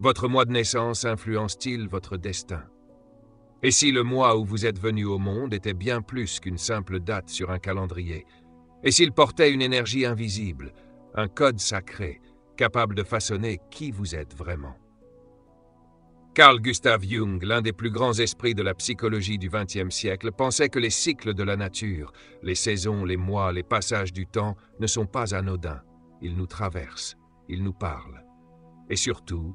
Votre mois de naissance influence-t-il votre destin? Et si le mois où vous êtes venu au monde était bien plus qu'une simple date sur un calendrier? Et s'il portait une énergie invisible, un code sacré, capable de façonner qui vous êtes vraiment? Carl Gustav Jung, l'un des plus grands esprits de la psychologie du XXe siècle, pensait que les cycles de la nature, les saisons, les mois, les passages du temps ne sont pas anodins. Ils nous traversent, ils nous parlent. Et surtout,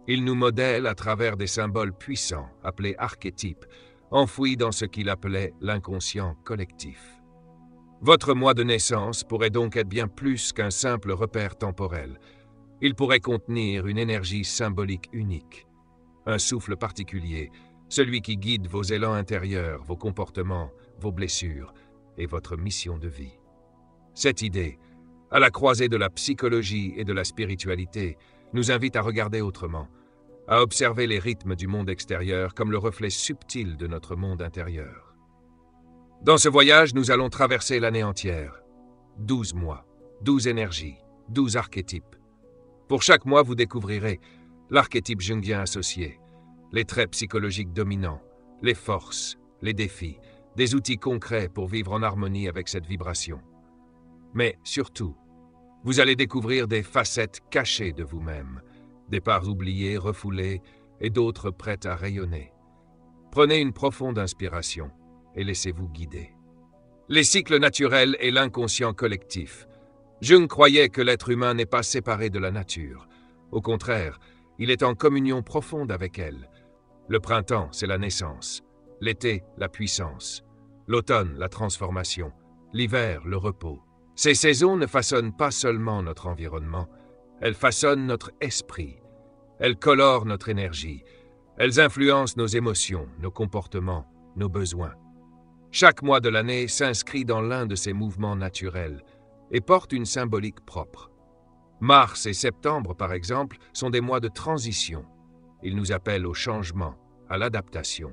ils nous modèlent à travers des symboles puissants, appelés archétypes, enfouis dans ce qu'il appelait l'inconscient collectif. Votre mois de naissance pourrait donc être bien plus qu'un simple repère temporel. Il pourrait contenir une énergie symbolique unique, un souffle particulier, celui qui guide vos élans intérieurs, vos comportements, vos blessures et votre mission de vie. Cette idée, à la croisée de la psychologie et de la spiritualité, nous invite à regarder autrement, à observer les rythmes du monde extérieur comme le reflet subtil de notre monde intérieur. Dans ce voyage, nous allons traverser l'année entière. 12 mois, 12 énergies, 12 archétypes. Pour chaque mois, vous découvrirez l'archétype jungien associé, les traits psychologiques dominants, les forces, les défis, des outils concrets pour vivre en harmonie avec cette vibration. Mais surtout, vous allez découvrir des facettes cachées de vous-même, des parts oubliées, refoulées et d'autres prêtes à rayonner. Prenez une profonde inspiration et laissez-vous guider. Les cycles naturels et l'inconscient collectif. Jung croyait que l'être humain n'est pas séparé de la nature. Au contraire, il est en communion profonde avec elle. Le printemps, c'est la naissance. L'été, la puissance. L'automne, la transformation. L'hiver, le repos. Ces saisons ne façonnent pas seulement notre environnement, elles façonnent notre esprit, elles colorent notre énergie, elles influencent nos émotions, nos comportements, nos besoins. Chaque mois de l'année s'inscrit dans l'un de ces mouvements naturels et porte une symbolique propre. Mars et septembre, par exemple, sont des mois de transition. Ils nous appellent au changement, à l'adaptation.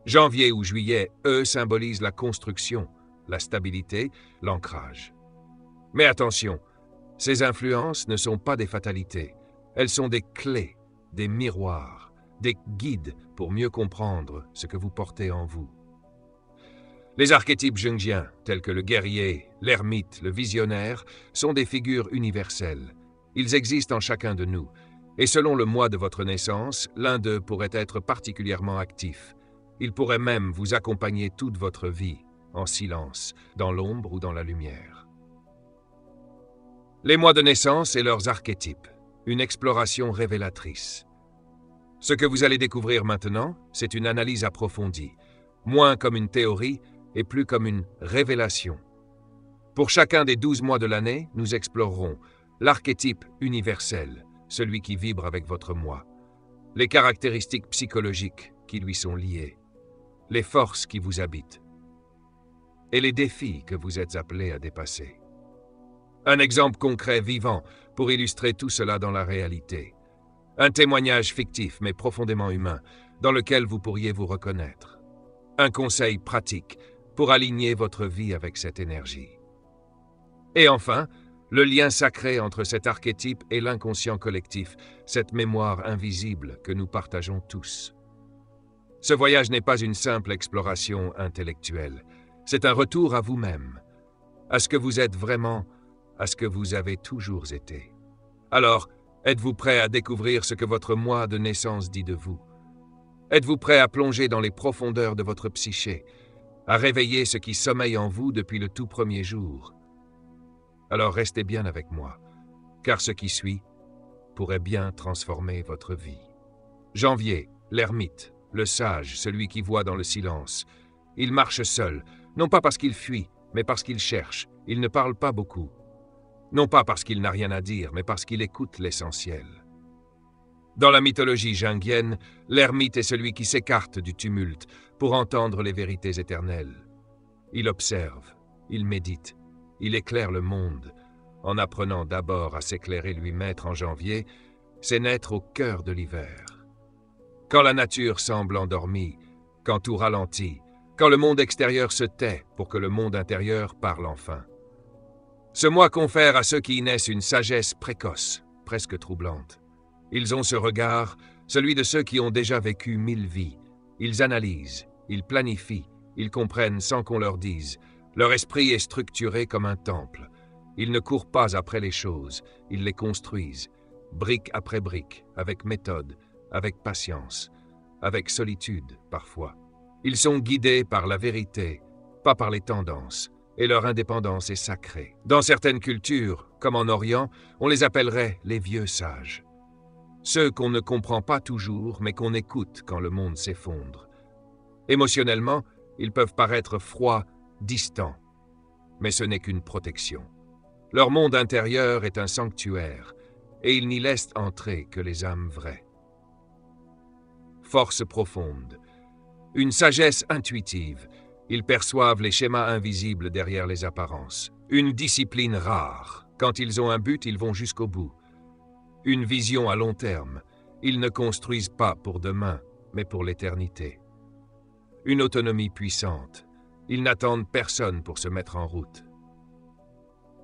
Janvier ou juillet, eux, symbolisent la construction, la stabilité, l'ancrage. Mais attention, ces influences ne sont pas des fatalités. Elles sont des clés, des miroirs, des guides pour mieux comprendre ce que vous portez en vous. Les archétypes jungiens, tels que le guerrier, l'ermite, le visionnaire, sont des figures universelles. Ils existent en chacun de nous, et selon le mois de votre naissance, l'un d'eux pourrait être particulièrement actif. Il pourrait même vous accompagner toute votre vie, en silence, dans l'ombre ou dans la lumière. Les mois de naissance et leurs archétypes, une exploration révélatrice. Ce que vous allez découvrir maintenant, c'est une analyse approfondie, moins comme une théorie et plus comme une révélation. Pour chacun des 12 mois de l'année, nous explorerons l'archétype universel, celui qui vibre avec votre moi, les caractéristiques psychologiques qui lui sont liées, les forces qui vous habitent, et les défis que vous êtes appelés à dépasser. Un exemple concret vivant pour illustrer tout cela dans la réalité. Un témoignage fictif mais profondément humain, dans lequel vous pourriez vous reconnaître. Un conseil pratique pour aligner votre vie avec cette énergie. Et enfin, le lien sacré entre cet archétype et l'inconscient collectif, cette mémoire invisible que nous partageons tous. Ce voyage n'est pas une simple exploration intellectuelle. C'est un retour à vous-même, à ce que vous êtes vraiment, à ce que vous avez toujours été. Alors, êtes-vous prêt à découvrir ce que votre moi de naissance dit de vous? Êtes-vous prêt à plonger dans les profondeurs de votre psyché, à réveiller ce qui sommeille en vous depuis le tout premier jour? Alors restez bien avec moi, car ce qui suit pourrait bien transformer votre vie. Janvier, l'ermite, le sage, celui qui voit dans le silence. Il marche seul, non pas parce qu'il fuit, mais parce qu'il cherche. Il ne parle pas beaucoup. Non pas parce qu'il n'a rien à dire, mais parce qu'il écoute l'essentiel. Dans la mythologie jungienne, l'ermite est celui qui s'écarte du tumulte pour entendre les vérités éternelles. Il observe, il médite, il éclaire le monde. En apprenant d'abord à s'éclairer lui-même en janvier, c'est naître au cœur de l'hiver. Quand la nature semble endormie, quand tout ralentit, quand le monde extérieur se tait pour que le monde intérieur parle enfin. Ce mois confère à ceux qui y naissent une sagesse précoce, presque troublante. Ils ont ce regard, celui de ceux qui ont déjà vécu 1000 vies. Ils analysent, ils planifient, ils comprennent sans qu'on leur dise. Leur esprit est structuré comme un temple. Ils ne courent pas après les choses, ils les construisent, brique après brique, avec méthode, avec patience, avec solitude parfois. Ils sont guidés par la vérité, pas par les tendances, et leur indépendance est sacrée. Dans certaines cultures, comme en Orient, on les appellerait les vieux sages. Ceux qu'on ne comprend pas toujours, mais qu'on écoute quand le monde s'effondre. Émotionnellement, ils peuvent paraître froids, distants, mais ce n'est qu'une protection. Leur monde intérieur est un sanctuaire, et ils n'y laissent entrer que les âmes vraies. Force profonde, une sagesse intuitive, ils perçoivent les schémas invisibles derrière les apparences. Une discipline rare, quand ils ont un but, ils vont jusqu'au bout. Une vision à long terme, ils ne construisent pas pour demain, mais pour l'éternité. Une autonomie puissante, ils n'attendent personne pour se mettre en route.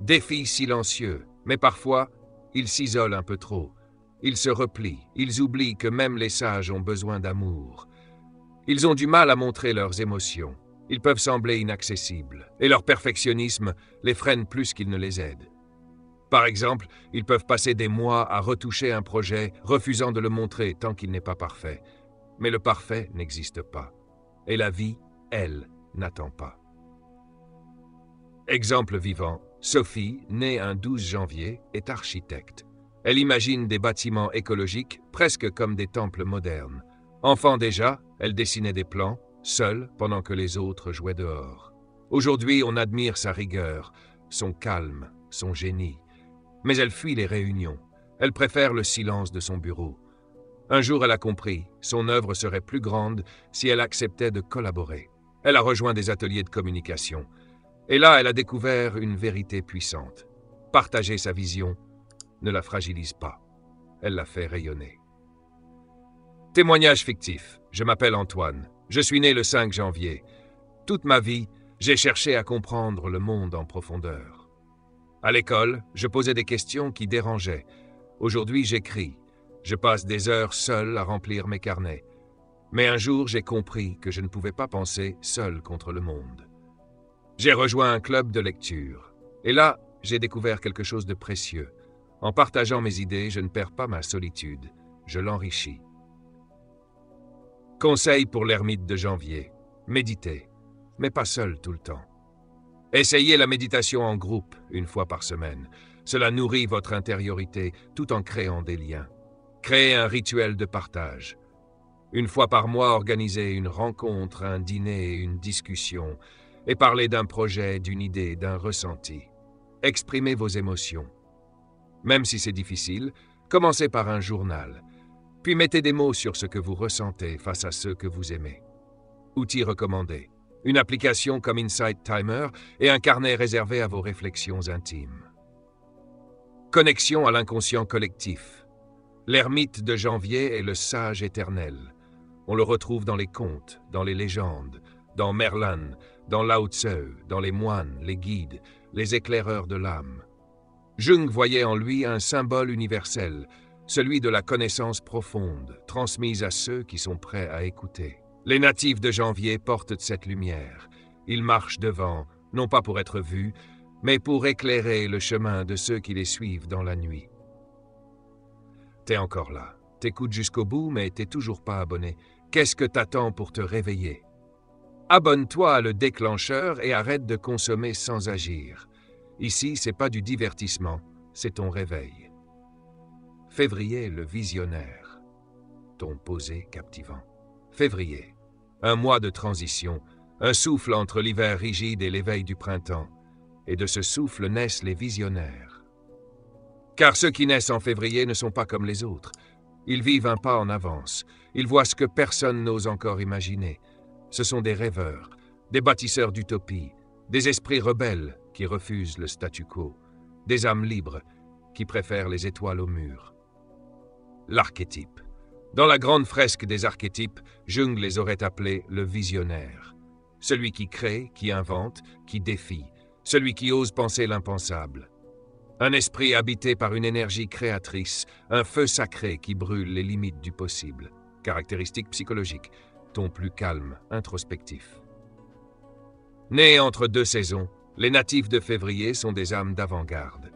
Défis silencieux, mais parfois, ils s'isolent un peu trop. Ils se replient, ils oublient que même les sages ont besoin d'amour. Ils ont du mal à montrer leurs émotions. Ils peuvent sembler inaccessibles, et leur perfectionnisme les freine plus qu'il ne les aide. Par exemple, ils peuvent passer des mois à retoucher un projet, refusant de le montrer tant qu'il n'est pas parfait. Mais le parfait n'existe pas. Et la vie, elle, n'attend pas. Exemple vivant, Sophie, née un 12 janvier, est architecte. Elle imagine des bâtiments écologiques presque comme des temples modernes. Enfant déjà, elle dessinait des plans, seule pendant que les autres jouaient dehors. Aujourd'hui, on admire sa rigueur, son calme, son génie. Mais elle fuit les réunions. Elle préfère le silence de son bureau. Un jour, elle a compris, son œuvre serait plus grande si elle acceptait de collaborer. Elle a rejoint des ateliers de communication. Et là, elle a découvert une vérité puissante. Partager sa vision ne la fragilise pas. Elle la fait rayonner. Témoignage fictif. Je m'appelle Antoine. Je suis né le 5 janvier. Toute ma vie, j'ai cherché à comprendre le monde en profondeur. À l'école, je posais des questions qui dérangeaient. Aujourd'hui, j'écris. Je passe des heures seul à remplir mes carnets. Mais un jour, j'ai compris que je ne pouvais pas penser seul contre le monde. J'ai rejoint un club de lecture. Et là, j'ai découvert quelque chose de précieux. En partageant mes idées, je ne perds pas ma solitude. Je l'enrichis. Conseil pour l'ermite de janvier. Méditez, mais pas seul tout le temps. Essayez la méditation en groupe, une fois par semaine. Cela nourrit votre intériorité tout en créant des liens. Créez un rituel de partage. Une fois par mois, organisez une rencontre, un dîner, une discussion, et parlez d'un projet, d'une idée, d'un ressenti. Exprimez vos émotions. Même si c'est difficile, commencez par un journal. Puis mettez des mots sur ce que vous ressentez face à ceux que vous aimez. Outils recommandés. Une application comme Insight Timer et un carnet réservé à vos réflexions intimes. Connexion à l'inconscient collectif. L'ermite de janvier est le sage éternel. On le retrouve dans les contes, dans les légendes, dans Merlin, dans Lao Tse, dans les moines, les guides, les éclaireurs de l'âme. Jung voyait en lui un symbole universel, celui de la connaissance profonde, transmise à ceux qui sont prêts à écouter. Les natifs de janvier portent cette lumière. Ils marchent devant, non pas pour être vus, mais pour éclairer le chemin de ceux qui les suivent dans la nuit. T'es encore là. T'écoutes jusqu'au bout, mais t'es toujours pas abonné. Qu'est-ce que t'attends pour te réveiller? Abonne-toi à Le Déclencheur et arrête de consommer sans agir. Ici, c'est pas du divertissement, c'est ton réveil. Février, le visionnaire. Ton posé captivant. Février. Un mois de transition, un souffle entre l'hiver rigide et l'éveil du printemps. Et de ce souffle naissent les visionnaires. Car ceux qui naissent en février ne sont pas comme les autres. Ils vivent un pas en avance. Ils voient ce que personne n'ose encore imaginer. Ce sont des rêveurs, des bâtisseurs d'utopie, des esprits rebelles qui refusent le statu quo, des âmes libres qui préfèrent les étoiles au mur. L'archétype. Dans la grande fresque des archétypes, Jung les aurait appelés le visionnaire. Celui qui crée, qui invente, qui défie, celui qui ose penser l'impensable. Un esprit habité par une énergie créatrice, un feu sacré qui brûle les limites du possible. Caractéristiques psychologiques, ton plus calme, introspectif. Nés entre deux saisons, les natifs de février sont des âmes d'avant-garde.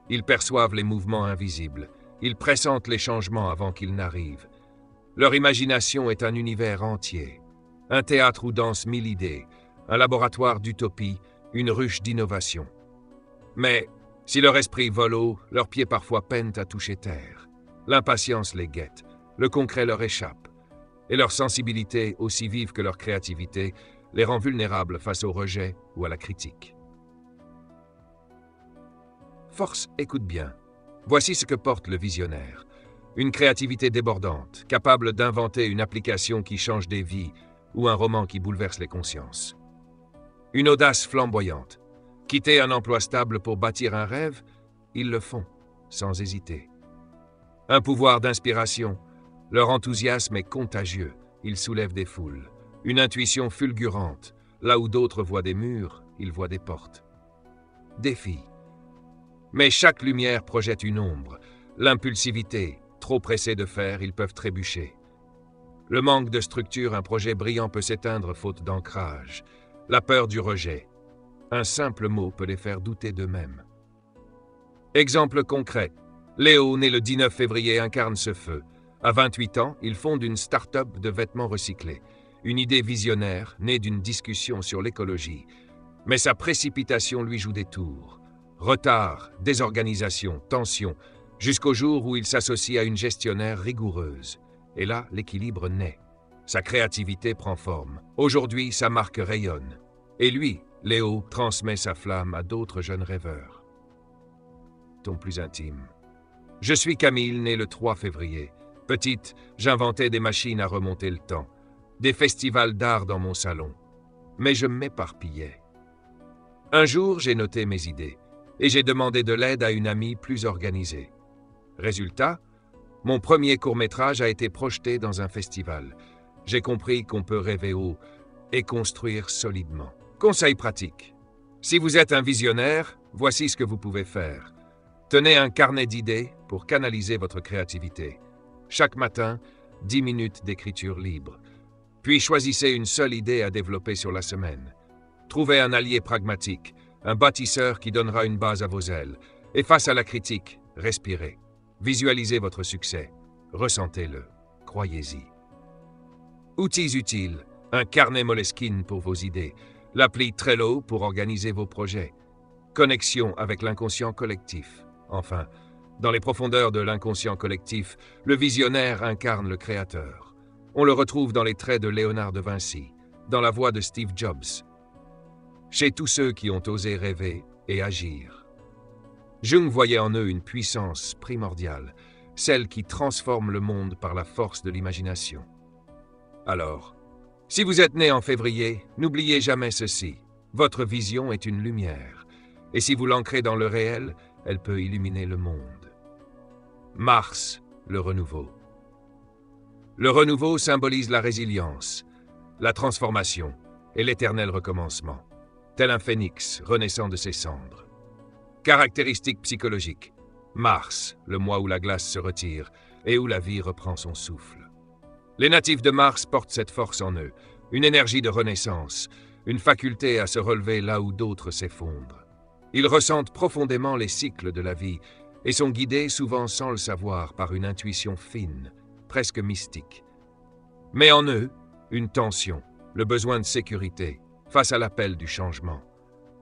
Ils perçoivent les mouvements invisibles, ils pressentent les changements avant qu'ils n'arrivent. Leur imagination est un univers entier, un théâtre où dansent 1000 idées, un laboratoire d'utopie, une ruche d'innovation. Mais si leur esprit vole haut, leurs pieds parfois peinent à toucher terre. L'impatience les guette, le concret leur échappe, et leur sensibilité, aussi vive que leur créativité, les rend vulnérables face au rejet ou à la critique. Force, écoute bien. Voici ce que porte le visionnaire. Une créativité débordante, capable d'inventer une application qui change des vies ou un roman qui bouleverse les consciences. Une audace flamboyante. Quitter un emploi stable pour bâtir un rêve, ils le font, sans hésiter. Un pouvoir d'inspiration. Leur enthousiasme est contagieux, ils soulèvent des foules. Une intuition fulgurante. Là où d'autres voient des murs, ils voient des portes. Défi. Mais chaque lumière projette une ombre. L'impulsivité, trop pressés de faire, ils peuvent trébucher. Le manque de structure, un projet brillant peut s'éteindre faute d'ancrage. La peur du rejet. Un simple mot peut les faire douter d'eux-mêmes. Exemple concret. Léo, né le 19 février, incarne ce feu. À 28 ans, il fonde une start-up de vêtements recyclés. Une idée visionnaire, née d'une discussion sur l'écologie. Mais sa précipitation lui joue des tours. Retard, désorganisation, tension, jusqu'au jour où il s'associe à une gestionnaire rigoureuse. Et là, l'équilibre naît. Sa créativité prend forme. Aujourd'hui, sa marque rayonne. Et lui, Léo, transmet sa flamme à d'autres jeunes rêveurs. Ton plus intime. Je suis Camille, né le 3 février. Petite, j'inventais des machines à remonter le temps. Des festivals d'art dans mon salon. Mais je m'éparpillais. Un jour, j'ai noté mes idées. Et j'ai demandé de l'aide à une amie plus organisée. Résultat, mon premier court-métrage a été projeté dans un festival. J'ai compris qu'on peut rêver haut et construire solidement. Conseil pratique. Si vous êtes un visionnaire, voici ce que vous pouvez faire. Tenez un carnet d'idées pour canaliser votre créativité. Chaque matin, 10 minutes d'écriture libre. Puis choisissez une seule idée à développer sur la semaine. Trouvez un allié pragmatique, un bâtisseur qui donnera une base à vos ailes. Et face à la critique, respirez. Visualisez votre succès. Ressentez-le. Croyez-y. Outils utiles. Un carnet Moleskine pour vos idées. L'appli Trello pour organiser vos projets. Connexion avec l'inconscient collectif. Enfin, dans les profondeurs de l'inconscient collectif, le visionnaire incarne le créateur. On le retrouve dans les traits de Léonard de Vinci, dans la voix de Steve Jobs, chez tous ceux qui ont osé rêver et agir. Jung voyait en eux une puissance primordiale, celle qui transforme le monde par la force de l'imagination. Alors, si vous êtes né en février, n'oubliez jamais ceci. Votre vision est une lumière, et si vous l'ancrez dans le réel, elle peut illuminer le monde. Mars, le renouveau. Le renouveau symbolise la résilience, la transformation et l'éternel recommencement, tel un phénix renaissant de ses cendres. Caractéristiques psychologiques. Mars, le mois où la glace se retire et où la vie reprend son souffle. Les natifs de Mars portent cette force en eux, une énergie de renaissance, une faculté à se relever là où d'autres s'effondrent. Ils ressentent profondément les cycles de la vie et sont guidés souvent sans le savoir par une intuition fine, presque mystique. Mais en eux, une tension, le besoin de sécurité, face à l'appel du changement.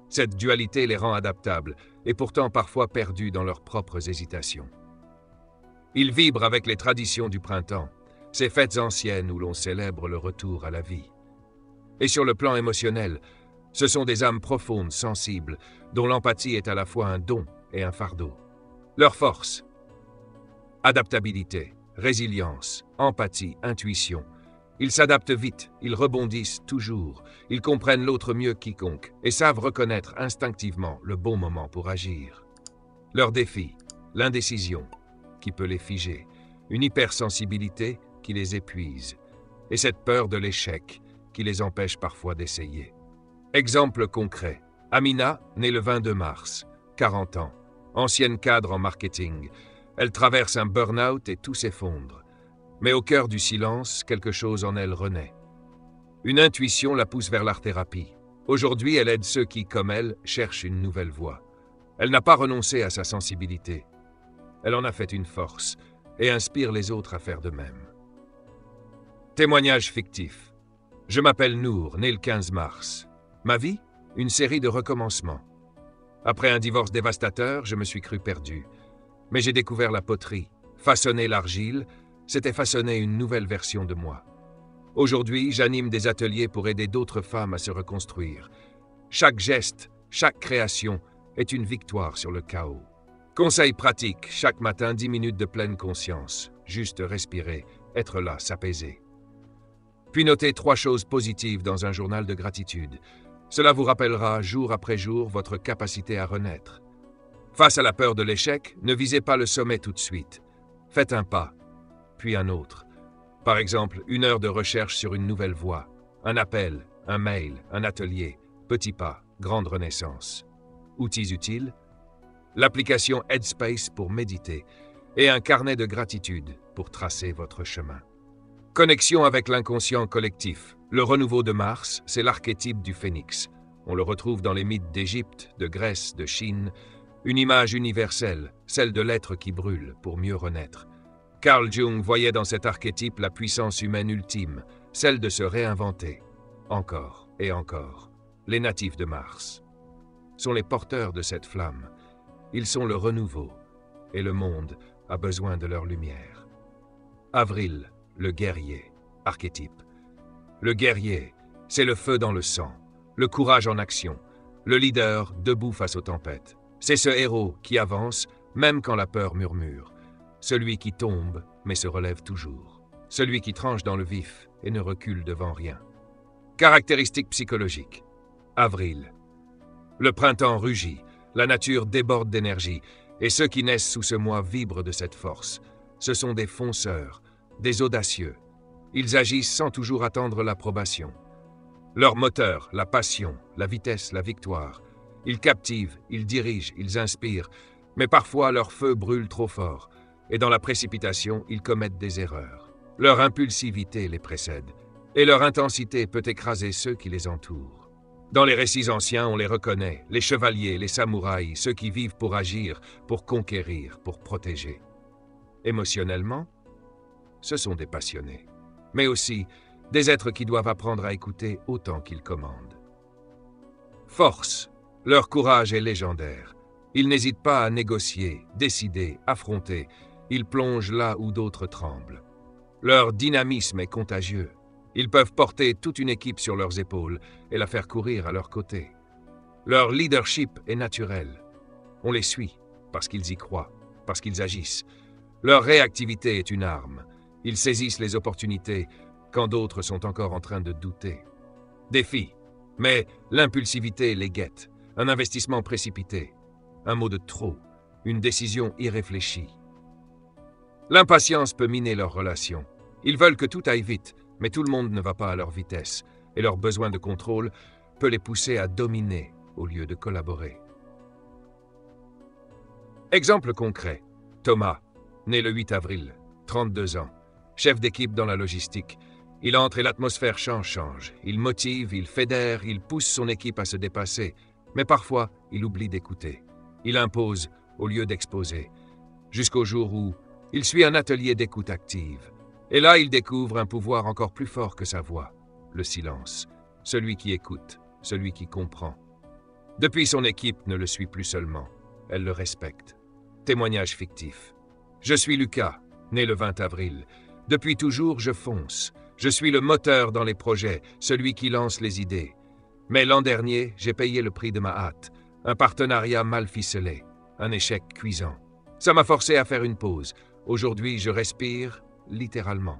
Cette dualité les rend adaptables et pourtant parfois perdus dans leurs propres hésitations. Ils vibrent avec les traditions du printemps, ces fêtes anciennes où l'on célèbre le retour à la vie. Et sur le plan émotionnel, ce sont des âmes profondes, sensibles, dont l'empathie est à la fois un don et un fardeau. Leur force: adaptabilité, résilience, empathie, intuition. Ils s'adaptent vite, ils rebondissent toujours, ils comprennent l'autre mieux que quiconque et savent reconnaître instinctivement le bon moment pour agir. Leur défi: l'indécision, qui peut les figer, une hypersensibilité qui les épuise, et cette peur de l'échec qui les empêche parfois d'essayer. Exemple concret. Amina, née le 22 mars, 40 ans. ancienne cadre en marketing. Elle traverse un burn-out et tout s'effondre. Mais au cœur du silence, quelque chose en elle renaît. Une intuition la pousse vers l'art-thérapie. Aujourd'hui, elle aide ceux qui, comme elle, cherchent une nouvelle voie. Elle n'a pas renoncé à sa sensibilité. Elle en a fait une force et inspire les autres à faire de même. Témoignage fictif. Je m'appelle Nour, né le 15 mars. Ma vie? Une série de recommencements. Après un divorce dévastateur, je me suis cru perdu. Mais j'ai découvert la poterie. Façonner l'argile, c'était façonner une nouvelle version de moi. Aujourd'hui, j'anime des ateliers pour aider d'autres femmes à se reconstruire. Chaque geste, chaque création est une victoire sur le chaos. Conseil pratique, chaque matin 10 minutes de pleine conscience. Juste respirer, être là, s'apaiser. Puis notez 3 choses positives dans un journal de gratitude. Cela vous rappellera jour après jour votre capacité à renaître. Face à la peur de l'échec, ne visez pas le sommet tout de suite. Faites un pas, puis un autre. Par exemple, 1 heure de recherche sur une nouvelle voie, un appel, un mail, un atelier, petit pas, grande renaissance. Outils utiles? L'application Headspace pour méditer et un carnet de gratitude pour tracer votre chemin. Connexion avec l'inconscient collectif. Le renouveau de Mars, c'est l'archétype du phénix. On le retrouve dans les mythes d'Égypte, de Grèce, de Chine. Une image universelle, celle de l'être qui brûle pour mieux renaître. Carl Jung voyait dans cet archétype la puissance humaine ultime, celle de se réinventer. Encore et encore. Les natifs de Mars sont les porteurs de cette flamme. Ils sont le renouveau, et le monde a besoin de leur lumière. Avril, le guerrier, archétype. Le guerrier, c'est le feu dans le sang, le courage en action, le leader debout face aux tempêtes. C'est ce héros qui avance, même quand la peur murmure. Celui qui tombe, mais se relève toujours. Celui qui tranche dans le vif et ne recule devant rien. Caractéristiques psychologiques. Avril. Le printemps rugit, la nature déborde d'énergie, et ceux qui naissent sous ce mois vibrent de cette force. Ce sont des fonceurs, des audacieux. Ils agissent sans toujours attendre l'approbation. Leur moteur, la passion, la vitesse, la victoire. Ils captivent, ils dirigent, ils inspirent, mais parfois leur feu brûle trop fort, et dans la précipitation, ils commettent des erreurs. Leur impulsivité les précède, et leur intensité peut écraser ceux qui les entourent. Dans les récits anciens, on les reconnaît, les chevaliers, les samouraïs, ceux qui vivent pour agir, pour conquérir, pour protéger. Émotionnellement, ce sont des passionnés, mais aussi des êtres qui doivent apprendre à écouter autant qu'ils commandent. Force, leur courage est légendaire. Ils n'hésitent pas à négocier, décider, affronter. Ils plongent là où d'autres tremblent. Leur dynamisme est contagieux. Ils peuvent porter toute une équipe sur leurs épaules et la faire courir à leur côté. Leur leadership est naturel. On les suit parce qu'ils y croient, parce qu'ils agissent. Leur réactivité est une arme. Ils saisissent les opportunités quand d'autres sont encore en train de douter. Défi, mais l'impulsivité les guette. Un investissement précipité, un mot de trop, une décision irréfléchie. L'impatience peut miner leurs relations. Ils veulent que tout aille vite, mais tout le monde ne va pas à leur vitesse, et leur besoin de contrôle peut les pousser à dominer au lieu de collaborer. Exemple concret. Thomas, né le 8 avril, 32 ans, chef d'équipe dans la logistique. Il entre et l'atmosphère change. Il motive, il fédère, il pousse son équipe à se dépasser, mais parfois, il oublie d'écouter. Il impose au lieu d'exposer, jusqu'au jour où il suit un atelier d'écoute active. Et là, il découvre un pouvoir encore plus fort que sa voix, le silence. Celui qui écoute, celui qui comprend. Depuis, son équipe ne le suit plus seulement, elle le respecte. Témoignage fictif. Je suis Lucas, né le 20 avril. Depuis toujours, je fonce. Je suis le moteur dans les projets, celui qui lance les idées. Mais l'an dernier, j'ai payé le prix de ma hâte. Un partenariat mal ficelé, un échec cuisant. Ça m'a forcé à faire une pause. Aujourd'hui, je respire, littéralement.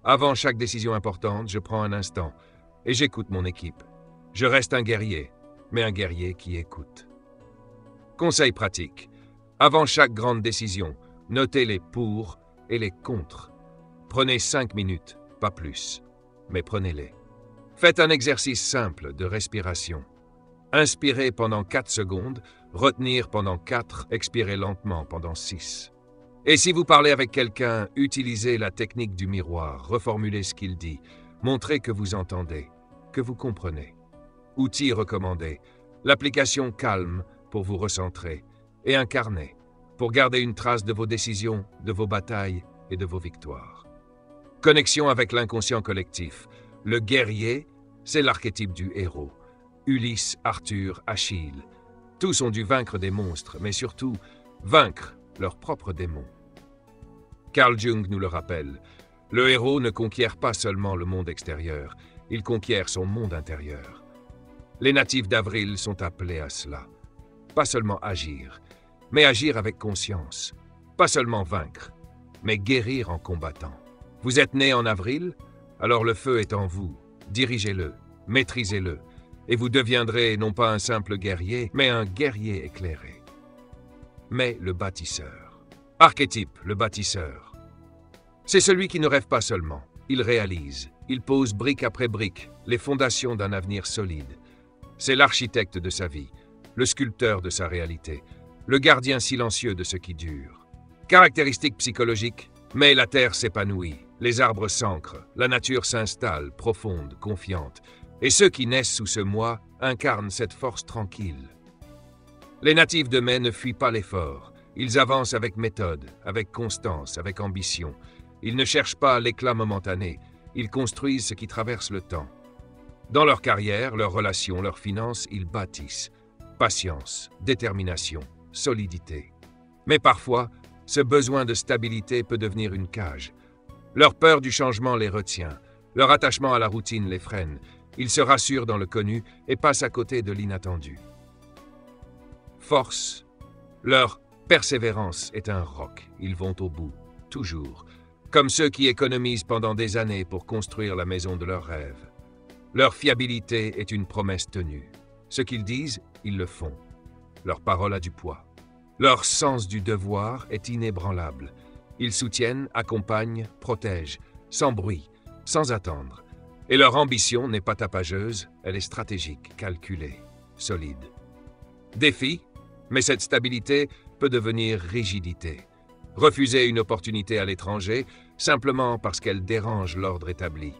Avant chaque décision importante, je prends un instant et j'écoute mon équipe. Je reste un guerrier, mais un guerrier qui écoute. Conseil pratique. Avant chaque grande décision, notez les pour et les contre. Prenez 5 minutes, pas plus, mais prenez-les. Faites un exercice simple de respiration. Inspirez pendant 4 secondes, retenir pendant 4, expirer lentement pendant 6. Et si vous parlez avec quelqu'un, utilisez la technique du miroir, reformulez ce qu'il dit, montrez que vous entendez, que vous comprenez. Outils recommandés, l'application Calm pour vous recentrer, et un carnet pour garder une trace de vos décisions, de vos batailles et de vos victoires. Connexion avec l'inconscient collectif. Le guerrier, c'est l'archétype du héros. Ulysse, Arthur, Achille. Tous ont dû vaincre des monstres, mais surtout vaincre leurs propres démons. Carl Jung nous le rappelle. Le héros ne conquiert pas seulement le monde extérieur, il conquiert son monde intérieur. Les natifs d'Avril sont appelés à cela. Pas seulement agir, mais agir avec conscience. Pas seulement vaincre, mais guérir en combattant. Vous êtes né en avril, alors le feu est en vous. Dirigez-le, maîtrisez-le, et vous deviendrez non pas un simple guerrier, mais un guerrier éclairé. Mais le bâtisseur. Archétype, le bâtisseur. C'est celui qui ne rêve pas seulement, il réalise. Il pose brique après brique les fondations d'un avenir solide. C'est l'architecte de sa vie, le sculpteur de sa réalité, le gardien silencieux de ce qui dure. Caractéristiques psychologiques, mais la terre s'épanouit, les arbres s'ancrent, la nature s'installe, profonde, confiante, et ceux qui naissent sous ce mois incarnent cette force tranquille. Les natifs de mai ne fuient pas l'effort, ils avancent avec méthode, avec constance, avec ambition. Ils ne cherchent pas l'éclat momentané, ils construisent ce qui traverse le temps. Dans leur carrière, leurs relations, leurs finances, ils bâtissent. Patience, détermination, solidité. Mais parfois, ce besoin de stabilité peut devenir une cage. Leur peur du changement les retient, leur attachement à la routine les freine. Ils se rassurent dans le connu et passent à côté de l'inattendu. Force. Leur persévérance est un roc. Ils vont au bout, toujours. Comme ceux qui économisent pendant des années pour construire la maison de leurs rêves. Leur fiabilité est une promesse tenue. Ce qu'ils disent, ils le font. Leur parole a du poids. Leur sens du devoir est inébranlable. Ils soutiennent, accompagnent, protègent, sans bruit, sans attendre. Et leur ambition n'est pas tapageuse, elle est stratégique, calculée, solide. Défi, mais cette stabilité peut devenir rigidité. Refuser une opportunité à l'étranger simplement parce qu'elle dérange l'ordre établi.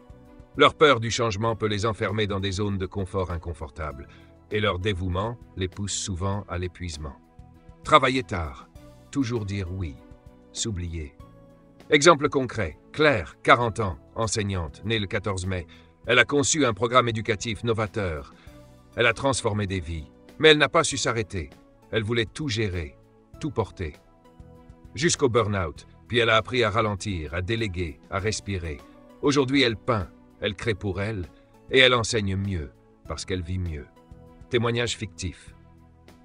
Leur peur du changement peut les enfermer dans des zones de confort inconfortables, et leur dévouement les pousse souvent à l'épuisement. Travailler tard, toujours dire oui, s'oublier. Exemple concret, Claire, 40 ans, enseignante, née le 14 mai. Elle a conçu un programme éducatif novateur. Elle a transformé des vies, mais elle n'a pas su s'arrêter. Elle voulait tout gérer, tout porter. Jusqu'au burn-out, puis elle a appris à ralentir, à déléguer, à respirer. Aujourd'hui, elle peint, elle crée pour elle, et elle enseigne mieux, parce qu'elle vit mieux. Témoignage fictif.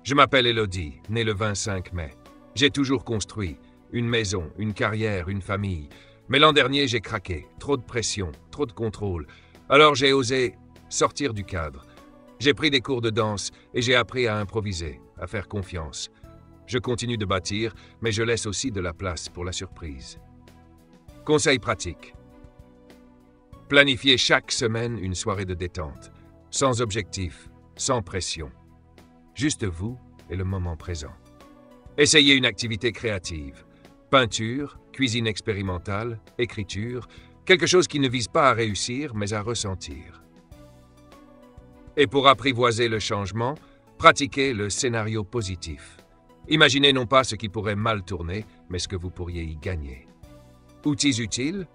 Je m'appelle Elodie, née le 25 mai. J'ai toujours construit une maison, une carrière, une famille. Mais l'an dernier, j'ai craqué. Trop de pression, trop de contrôle. Alors j'ai osé sortir du cadre. J'ai pris des cours de danse et j'ai appris à improviser, à faire confiance. Je continue de bâtir, mais je laisse aussi de la place pour la surprise. Conseil pratique. Planifiez chaque semaine une soirée de détente, sans objectif, sans pression. Juste vous et le moment présent. Essayez une activité créative. Peinture, cuisine expérimentale, écriture, quelque chose qui ne vise pas à réussir, mais à ressentir. Et pour apprivoiser le changement, pratiquez le scénario positif. Imaginez non pas ce qui pourrait mal tourner, mais ce que vous pourriez y gagner. Outils utiles,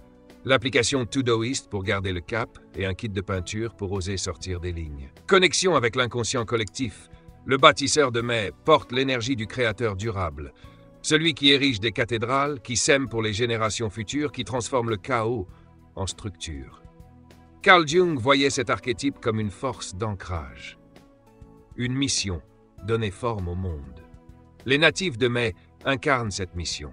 l'application Todoist pour garder le cap et un kit de peinture pour oser sortir des lignes. Connexion avec l'inconscient collectif. Le bâtisseur de mai porte l'énergie du créateur durable. Celui qui érige des cathédrales, qui sème pour les générations futures, qui transforme le chaos en structure. Carl Jung voyait cet archétype comme une force d'ancrage. Une mission, donner forme au monde. Les natifs de mai incarnent cette mission.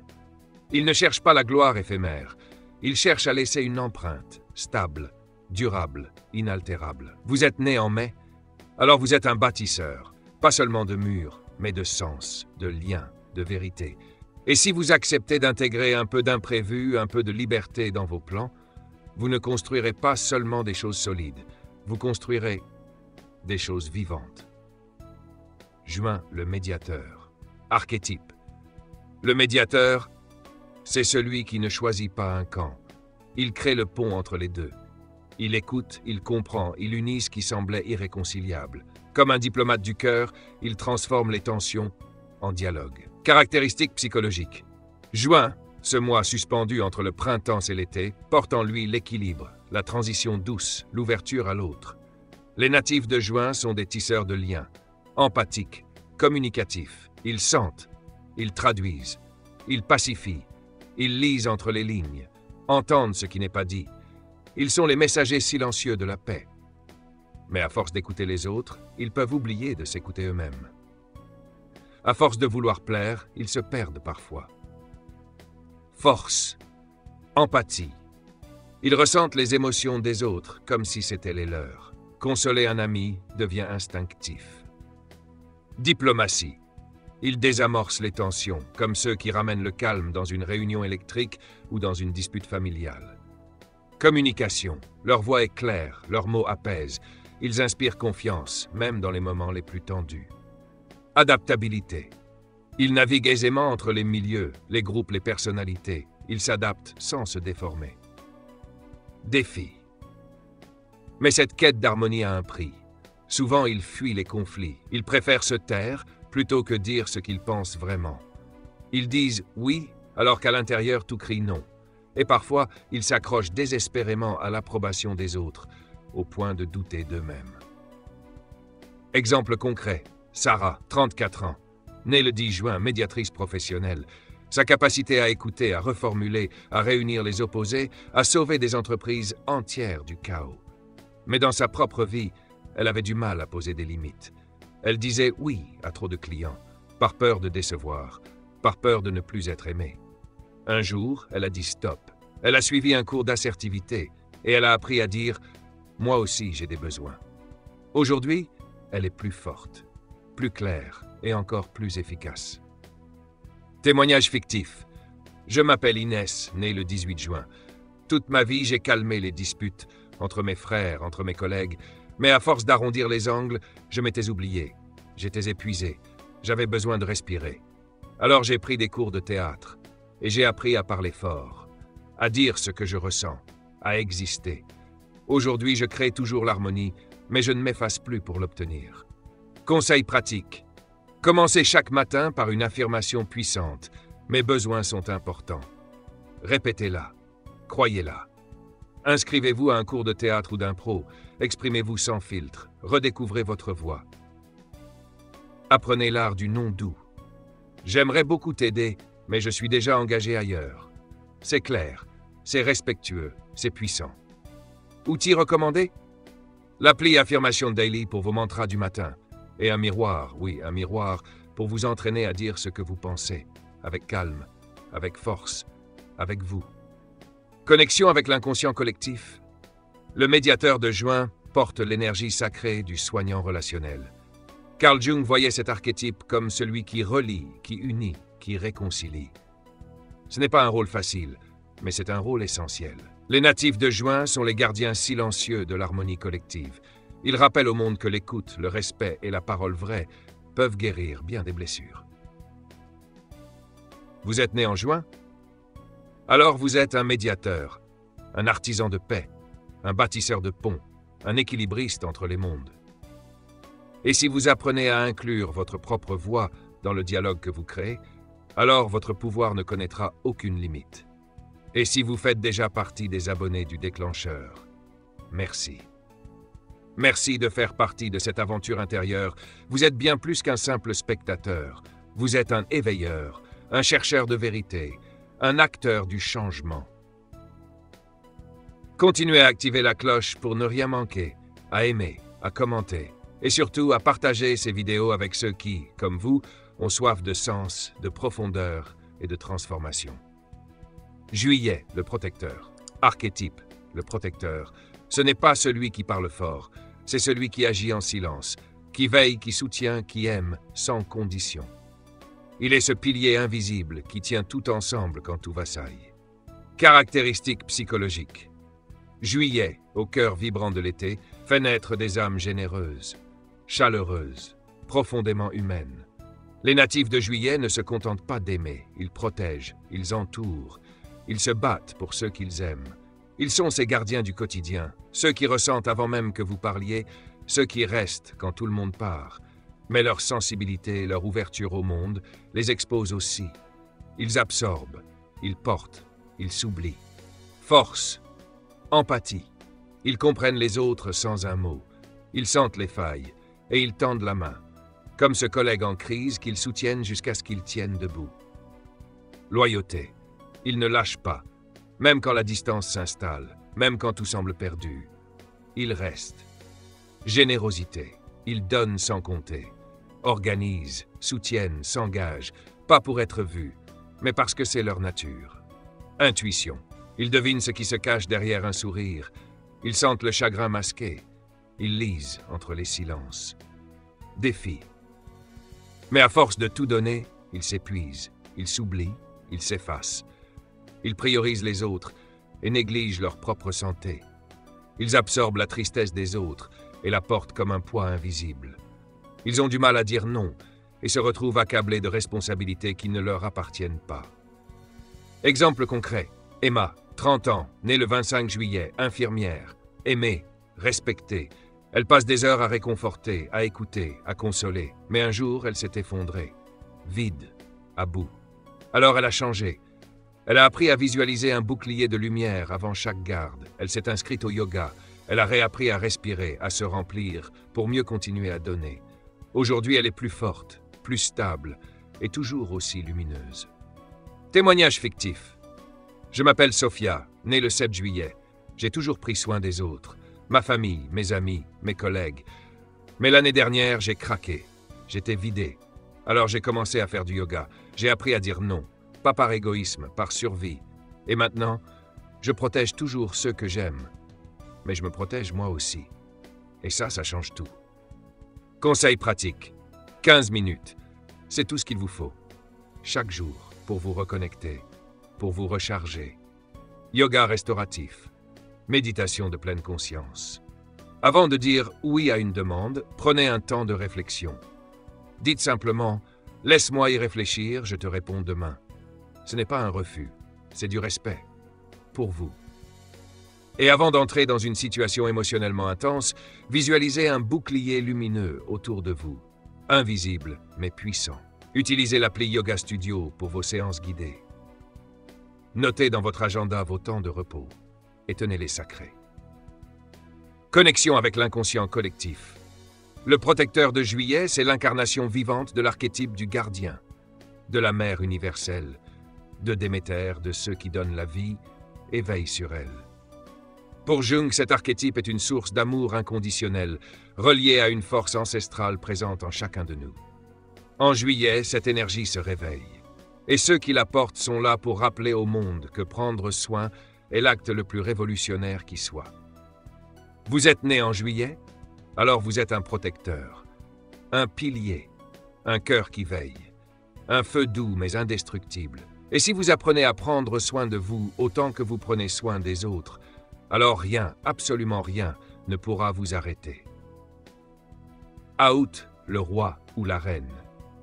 Ils ne cherchent pas la gloire éphémère. Ils cherchent à laisser une empreinte, stable, durable, inaltérable. Vous êtes né en mai, alors vous êtes un bâtisseur, pas seulement de murs, mais de sens, de liens, de vérité. Et si vous acceptez d'intégrer un peu d'imprévu, un peu de liberté dans vos plans, vous ne construirez pas seulement des choses solides, vous construirez des choses vivantes. Juin, le médiateur. Archétype. Le médiateur, c'est celui qui ne choisit pas un camp. Il crée le pont entre les deux. Il écoute, il comprend, il unit ce qui semblait irréconciliable. Comme un diplomate du cœur, il transforme les tensions en dialogue. Caractéristiques psychologiques. Juin, ce mois suspendu entre le printemps et l'été, porte en lui l'équilibre, la transition douce, l'ouverture à l'autre. Les natifs de Juin sont des tisseurs de liens, empathiques, communicatifs. Ils sentent, ils traduisent, ils pacifient, ils lisent entre les lignes, entendent ce qui n'est pas dit. Ils sont les messagers silencieux de la paix. Mais à force d'écouter les autres, ils peuvent oublier de s'écouter eux-mêmes. À force de vouloir plaire, ils se perdent parfois. Force, empathie. Ils ressentent les émotions des autres comme si c'était les leurs. Consoler un ami devient instinctif. Diplomatie. Ils désamorcent les tensions, comme ceux qui ramènent le calme dans une réunion électrique ou dans une dispute familiale. Communication. Leur voix est claire, leurs mots apaisent. Ils inspirent confiance, même dans les moments les plus tendus. Adaptabilité. Ils naviguent aisément entre les milieux, les groupes, les personnalités. Ils s'adaptent sans se déformer. Défi. Mais cette quête d'harmonie a un prix. Souvent, ils fuient les conflits. Ils préfèrent se taire plutôt que dire ce qu'ils pensent vraiment. Ils disent « oui » alors qu'à l'intérieur tout crie « non ». Et parfois, ils s'accrochent désespérément à l'approbation des autres, au point de douter d'eux-mêmes. Exemple concret, Sarah, 34 ans, née le 10 juin, médiatrice professionnelle. Sa capacité à écouter, à reformuler, à réunir les opposés, a sauvé des entreprises entières du chaos. Mais dans sa propre vie, elle avait du mal à poser des limites. Elle disait « oui » à trop de clients, par peur de décevoir, par peur de ne plus être aimée. Un jour, elle a dit stop. Elle a suivi un cours d'assertivité et elle a appris à dire « moi aussi j'ai des besoins ». Aujourd'hui, elle est plus forte, plus claire et encore plus efficace. Témoignage fictif. Je m'appelle Inès, née le 18 juin. Toute ma vie, j'ai calmé les disputes entre mes frères, entre mes collègues, mais à force d'arrondir les angles, je m'étais oublié. J'étais épuisé. J'avais besoin de respirer. Alors j'ai pris des cours de théâtre. Et j'ai appris à parler fort, à dire ce que je ressens, à exister. Aujourd'hui, je crée toujours l'harmonie, mais je ne m'efface plus pour l'obtenir. Conseil pratique. Commencez chaque matin par une affirmation puissante. Mes besoins sont importants. Répétez-la. Croyez-la. Inscrivez-vous à un cours de théâtre ou d'impro. Exprimez-vous sans filtre. Redécouvrez votre voix. Apprenez l'art du non doux. J'aimerais beaucoup t'aider, mais je suis déjà engagé ailleurs. C'est clair, c'est respectueux, c'est puissant. Outil recommandé? L'appli Affirmation Daily pour vos mantras du matin. Et un miroir, oui, un miroir, pour vous entraîner à dire ce que vous pensez, avec calme, avec force, avec vous. Connexion avec l'inconscient collectif. Le médiateur de juin porte l'énergie sacrée du soignant relationnel. Carl Jung voyait cet archétype comme celui qui relie, qui unit, qui réconcilie. Ce n'est pas un rôle facile, mais c'est un rôle essentiel. Les natifs de juin sont les gardiens silencieux de l'harmonie collective. Ils rappellent au monde que l'écoute, le respect et la parole vraie peuvent guérir bien des blessures. Vous êtes né en juin? Alors vous êtes un médiateur, un artisan de paix, un bâtisseur de ponts, un équilibriste entre les mondes. Et si vous apprenez à inclure votre propre voix dans le dialogue que vous créez, alors votre pouvoir ne connaîtra aucune limite. Et si vous faites déjà partie des abonnés du déclencheur, merci. Merci de faire partie de cette aventure intérieure. Vous êtes bien plus qu'un simple spectateur. Vous êtes un éveilleur, un chercheur de vérité, un acteur du changement. Continuez à activer la cloche pour ne rien manquer, à aimer, à commenter et surtout à partager ces vidéos avec ceux qui, comme vous, ont soif de sens, de profondeur et de transformation. Juillet, le protecteur. Archétype, le protecteur. Ce n'est pas celui qui parle fort, c'est celui qui agit en silence, qui veille, qui soutient, qui aime, sans condition. Il est ce pilier invisible qui tient tout ensemble quand tout vassaille. Caractéristiques psychologiques. Juillet, au cœur vibrant de l'été, fait naître des âmes généreuses, chaleureuses, profondément humaine. Les natifs de Juillet ne se contentent pas d'aimer, ils protègent, ils entourent, ils se battent pour ceux qu'ils aiment. Ils sont ces gardiens du quotidien, ceux qui ressentent avant même que vous parliez, ceux qui restent quand tout le monde part. Mais leur sensibilité, leur ouverture au monde, les expose aussi. Ils absorbent, ils portent, ils s'oublient. Force, empathie. Ils comprennent les autres sans un mot. Ils sentent les failles et ils tendent la main, comme ce collègue en crise qu'ils soutiennent jusqu'à ce qu'ils tiennent debout. Loyauté. Ils ne lâchent pas, même quand la distance s'installe, même quand tout semble perdu. Ils restent. Générosité. Ils donnent sans compter. Organisent, soutiennent, s'engagent, pas pour être vus, mais parce que c'est leur nature. Intuition. Ils devinent ce qui se cache derrière un sourire. Ils sentent le chagrin masqué. Ils lisent entre les silences. Défi. Mais à force de tout donner, ils s'épuisent, ils s'oublient, ils s'effacent. Ils priorisent les autres et négligent leur propre santé. Ils absorbent la tristesse des autres et la portent comme un poids invisible. Ils ont du mal à dire non et se retrouvent accablés de responsabilités qui ne leur appartiennent pas. Exemple concret. Emma, 30 ans, née le 25 juillet, infirmière, aimée, respectée. Elle passe des heures à réconforter, à écouter, à consoler. Mais un jour, elle s'est effondrée. Vide, à bout. Alors elle a changé. Elle a appris à visualiser un bouclier de lumière avant chaque garde. Elle s'est inscrite au yoga. Elle a réappris à respirer, à se remplir, pour mieux continuer à donner. Aujourd'hui, elle est plus forte, plus stable et toujours aussi lumineuse. Témoignage fictif. Je m'appelle Sophia, née le 7 juillet. J'ai toujours pris soin des autres, ma famille, mes amis, mes collègues. Mais l'année dernière, j'ai craqué. J'étais vidé. Alors j'ai commencé à faire du yoga. J'ai appris à dire non, pas par égoïsme, par survie. Et maintenant, je protège toujours ceux que j'aime. Mais je me protège moi aussi. Et ça change tout. Conseil pratique. 15 minutes. C'est tout ce qu'il vous faut. Chaque jour, pour vous reconnecter, pour vous recharger. Yoga restauratif. Méditation de pleine conscience. Avant de dire oui à une demande, prenez un temps de réflexion. Dites simplement « Laisse-moi y réfléchir, je te réponds demain ». Ce n'est pas un refus, c'est du respect. Pour vous. Et avant d'entrer dans une situation émotionnellement intense, visualisez un bouclier lumineux autour de vous. Invisible, mais puissant. Utilisez l'appli Yoga Studio pour vos séances guidées. Notez dans votre agenda vos temps de repos et tenez-les sacrés. Connexion avec l'inconscient collectif. Le protecteur de Juillet, c'est l'incarnation vivante de l'archétype du gardien, de la mère universelle, de Déméter, de ceux qui donnent la vie et veillent sur elle. Pour Jung, cet archétype est une source d'amour inconditionnel, reliée à une force ancestrale présente en chacun de nous. En Juillet, cette énergie se réveille. Et ceux qui la portent sont là pour rappeler au monde que prendre soin est l'acte le plus révolutionnaire qui soit. Vous êtes né en Juillet? Alors vous êtes un protecteur, un pilier, un cœur qui veille, un feu doux mais indestructible. Et si vous apprenez à prendre soin de vous autant que vous prenez soin des autres, alors rien, absolument rien, ne pourra vous arrêter. Août, le roi ou la reine.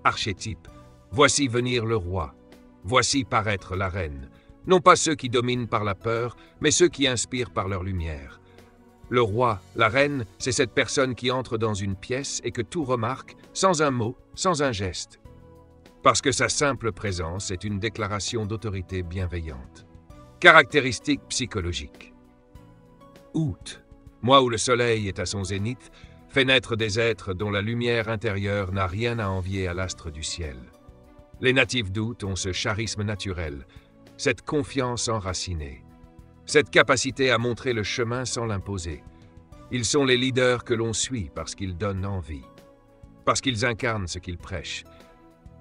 Archétype. Voici venir le roi. Voici paraître la reine. Non pas ceux qui dominent par la peur, mais ceux qui inspirent par leur lumière. Le roi, la reine, c'est cette personne qui entre dans une pièce et que tout remarque, sans un mot, sans un geste. Parce que sa simple présence est une déclaration d'autorité bienveillante. Caractéristiques psychologiques. Août, mois où le soleil est à son zénith, fait naître des êtres dont la lumière intérieure n'a rien à envier à l'astre du ciel. Les natifs d'août ont ce charisme naturel, cette confiance enracinée, cette capacité à montrer le chemin sans l'imposer. Ils sont les leaders que l'on suit parce qu'ils donnent envie, parce qu'ils incarnent ce qu'ils prêchent.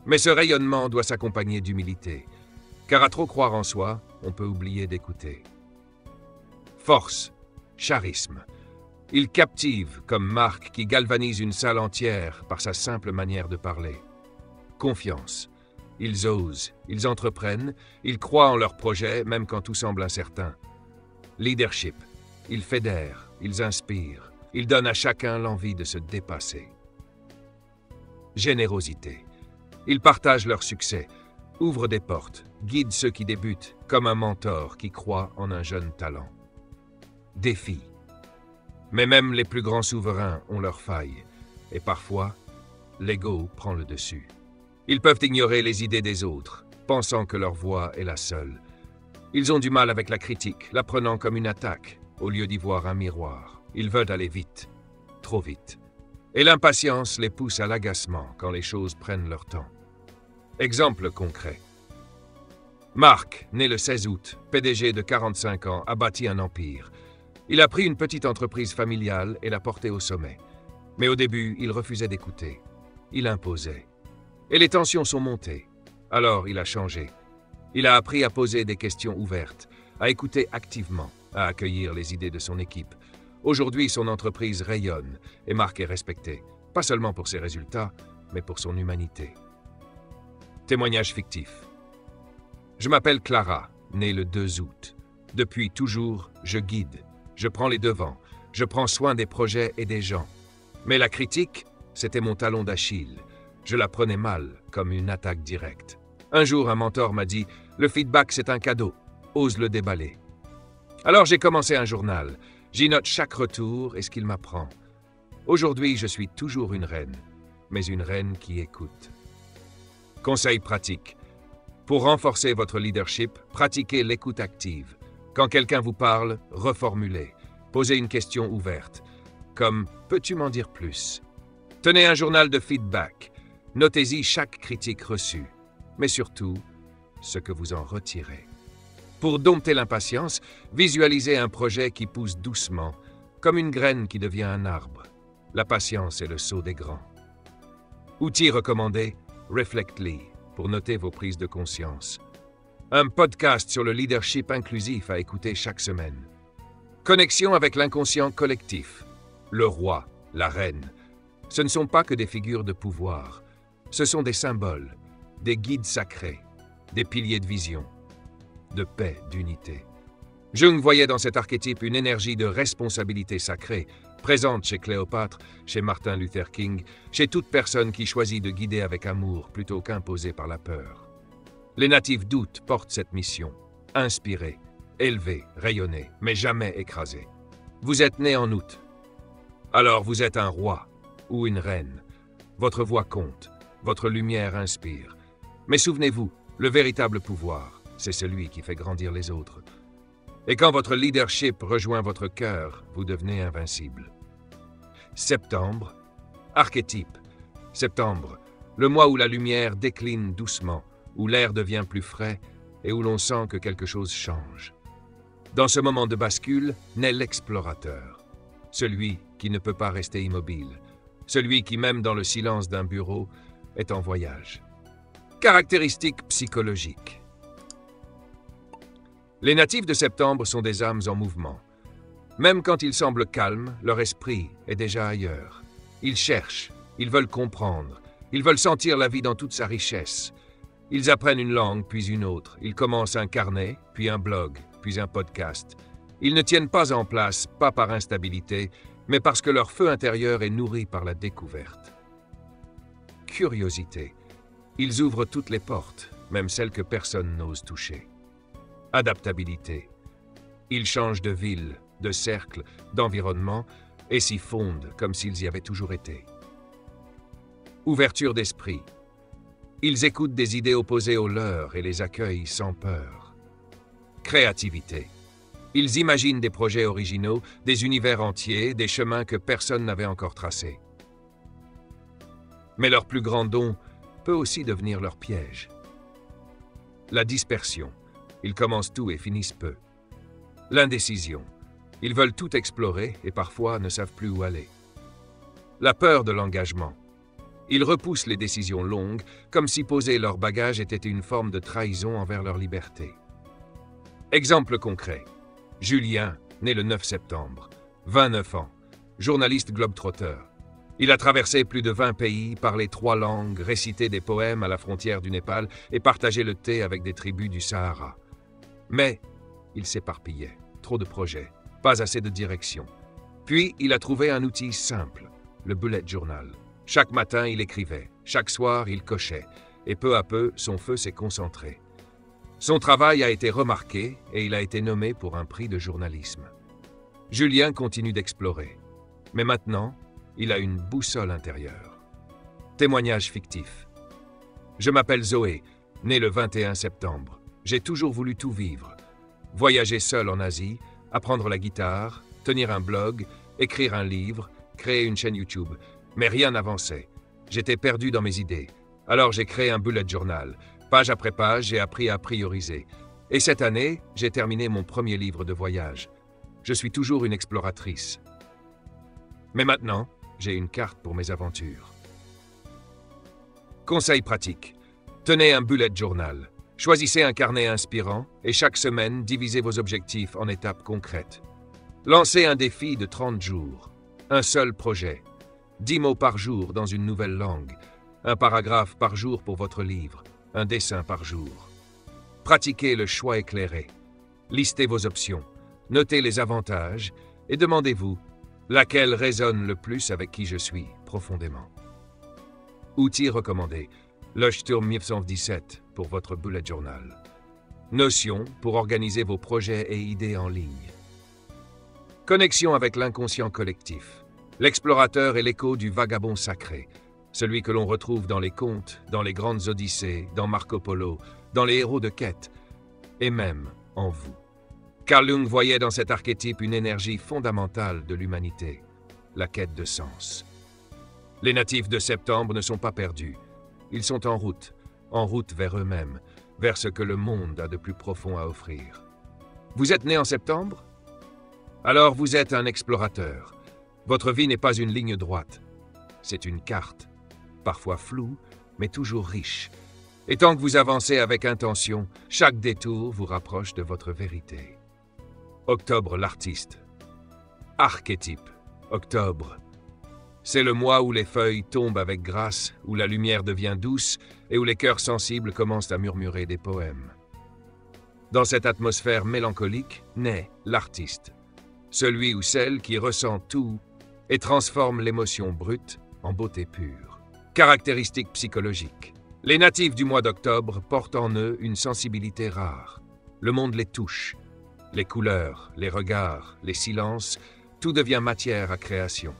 Mais ce rayonnement doit s'accompagner d'humilité, car à trop croire en soi, on peut oublier d'écouter. Force, charisme. Il captive comme marque qui galvanise une salle entière par sa simple manière de parler. Confiance. Ils osent, ils entreprennent, ils croient en leurs projets même quand tout semble incertain. Leadership. Ils fédèrent, ils inspirent, ils donnent à chacun l'envie de se dépasser. Générosité. Ils partagent leur succès, ouvrent des portes, guident ceux qui débutent, comme un mentor qui croit en un jeune talent. Défi. Mais même les plus grands souverains ont leurs failles, et parfois, l'ego prend le dessus. Ils peuvent ignorer les idées des autres, pensant que leur voix est la seule. Ils ont du mal avec la critique, la prenant comme une attaque, au lieu d'y voir un miroir. Ils veulent aller vite, trop vite. Et l'impatience les pousse à l'agacement quand les choses prennent leur temps. Exemple concret. Marc, né le 16 août, PDG de 45 ans, a bâti un empire. Il a pris une petite entreprise familiale et l'a portée au sommet. Mais au début, il refusait d'écouter. Il imposait. Et les tensions sont montées. Alors, il a changé. Il a appris à poser des questions ouvertes, à écouter activement, à accueillir les idées de son équipe. Aujourd'hui, son entreprise rayonne et Marc est respecté, pas seulement pour ses résultats, mais pour son humanité. Témoignage fictif. Je m'appelle Clara, née le 2 août. Depuis toujours, je guide. Je prends les devants. Je prends soin des projets et des gens. Mais la critique, c'était mon talon d'Achille. Je la prenais mal, comme une attaque directe. Un jour, un mentor m'a dit « Le feedback, c'est un cadeau. Ose le déballer. » Alors j'ai commencé un journal. J'y note chaque retour et ce qu'il m'apprend. Aujourd'hui, je suis toujours une reine, mais une reine qui écoute. Conseil pratique. Pour renforcer votre leadership, pratiquez l'écoute active. Quand quelqu'un vous parle, reformulez. Posez une question ouverte, comme « Peux-tu m'en dire plus ?» Tenez un journal de feedback. Notez-y chaque critique reçue, mais surtout, ce que vous en retirez. Pour dompter l'impatience, visualisez un projet qui pousse doucement, comme une graine qui devient un arbre. La patience est le sceau des grands. Outil recommandé, Reflectly, pour noter vos prises de conscience. Un podcast sur le leadership inclusif à écouter chaque semaine. Connexion avec l'inconscient collectif. Le roi, la reine. Ce ne sont pas que des figures de pouvoir. Ce sont des symboles, des guides sacrés, des piliers de vision, de paix, d'unité. Jung voyait dans cet archétype une énergie de responsabilité sacrée, présente chez Cléopâtre, chez Martin Luther King, chez toute personne qui choisit de guider avec amour plutôt qu'imposer par la peur. Les natifs d'août portent cette mission, inspirer, élever, rayonner, mais jamais écraser. Vous êtes né en août. Alors vous êtes un roi ou une reine. Votre voix compte, votre lumière inspire. Mais souvenez-vous, le véritable pouvoir, c'est celui qui fait grandir les autres. Et quand votre leadership rejoint votre cœur, vous devenez invincible. Septembre, archétype. Septembre, le mois où la lumière décline doucement, où l'air devient plus frais et où l'on sent que quelque chose change. Dans ce moment de bascule, naît l'explorateur, celui qui ne peut pas rester immobile, celui qui, même dans le silence d'un bureau, est en voyage. Caractéristiques psychologiques. Les natifs de septembre sont des âmes en mouvement. Même quand ils semblent calmes, leur esprit est déjà ailleurs. Ils cherchent, ils veulent comprendre, ils veulent sentir la vie dans toute sa richesse. Ils apprennent une langue, puis une autre. Ils commencent un carnet, puis un blog, puis un podcast. Ils ne tiennent pas en place, pas par instabilité, mais parce que leur feu intérieur est nourri par la découverte. Curiosité. Ils ouvrent toutes les portes, même celles que personne n'ose toucher. Adaptabilité. Ils changent de ville, de cercle, d'environnement, et s'y fondent comme s'ils y avaient toujours été. Ouverture d'esprit. Ils écoutent des idées opposées aux leurs et les accueillent sans peur. Créativité. Ils imaginent des projets originaux, des univers entiers, des chemins que personne n'avait encore tracés. Mais leur plus grand don peut aussi devenir leur piège. La dispersion. Ils commencent tout et finissent peu. L'indécision. Ils veulent tout explorer et parfois ne savent plus où aller. La peur de l'engagement. Ils repoussent les décisions longues, comme si poser leur bagage était une forme de trahison envers leur liberté. Exemple concret. Julien, né le 9 septembre, 29 ans, journaliste globe-trotter. Il a traversé plus de 20 pays, parlé 3 langues, récité des poèmes à la frontière du Népal et partagé le thé avec des tribus du Sahara. Mais il s'éparpillait, trop de projets, pas assez de direction. Puis il a trouvé un outil simple, le bullet journal. Chaque matin, il écrivait. Chaque soir, il cochait, et peu à peu, son feu s'est concentré. Son travail a été remarqué et il a été nommé pour un prix de journalisme. Julien continue d'explorer, mais maintenant, il a une boussole intérieure. Témoignage fictif. Je m'appelle Zoé, né le 21 septembre. J'ai toujours voulu tout vivre. Voyager seul en Asie, apprendre la guitare, tenir un blog, écrire un livre, créer une chaîne YouTube. Mais rien n'avançait. J'étais perdu dans mes idées. Alors j'ai créé un bullet journal. Page après page, j'ai appris à prioriser. Et cette année, j'ai terminé mon premier livre de voyage. Je suis toujours une exploratrice. Mais maintenant, j'ai une carte pour mes aventures. Conseil pratique. Tenez un bullet journal. Choisissez un carnet inspirant et chaque semaine, divisez vos objectifs en étapes concrètes. Lancez un défi de 30 jours. Un seul projet. 10 mots par jour dans une nouvelle langue. Un paragraphe par jour pour votre livre. Un dessin par jour. Pratiquez le choix éclairé. Listez vos options. Notez les avantages et demandez-vous laquelle résonne le plus avec qui je suis profondément. Outils recommandés. Leuchtturm 1917 pour votre bullet journal. Notion pour organiser vos projets et idées en ligne. Connexion avec l'inconscient collectif. L'explorateur est l'écho du vagabond sacré, celui que l'on retrouve dans les contes, dans les grandes odyssées, dans Marco Polo, dans les héros de quête, et même en vous. Carl Jung voyait dans cet archétype une énergie fondamentale de l'humanité, la quête de sens. Les natifs de septembre ne sont pas perdus. Ils sont en route vers eux-mêmes, vers ce que le monde a de plus profond à offrir. Vous êtes né en septembre? Alors vous êtes un explorateur. Votre vie n'est pas une ligne droite. C'est une carte, parfois floue, mais toujours riche. Et tant que vous avancez avec intention, chaque détour vous rapproche de votre vérité. Octobre l'artiste. Archétype. Octobre. C'est le mois où les feuilles tombent avec grâce, où la lumière devient douce et où les cœurs sensibles commencent à murmurer des poèmes. Dans cette atmosphère mélancolique naît l'artiste, celui ou celle qui ressent tout et transforme l'émotion brute en beauté pure. Caractéristiques psychologiques. Les natifs du mois d'octobre portent en eux une sensibilité rare. Le monde les touche. Les couleurs, les regards, les silences, tout devient matière à création.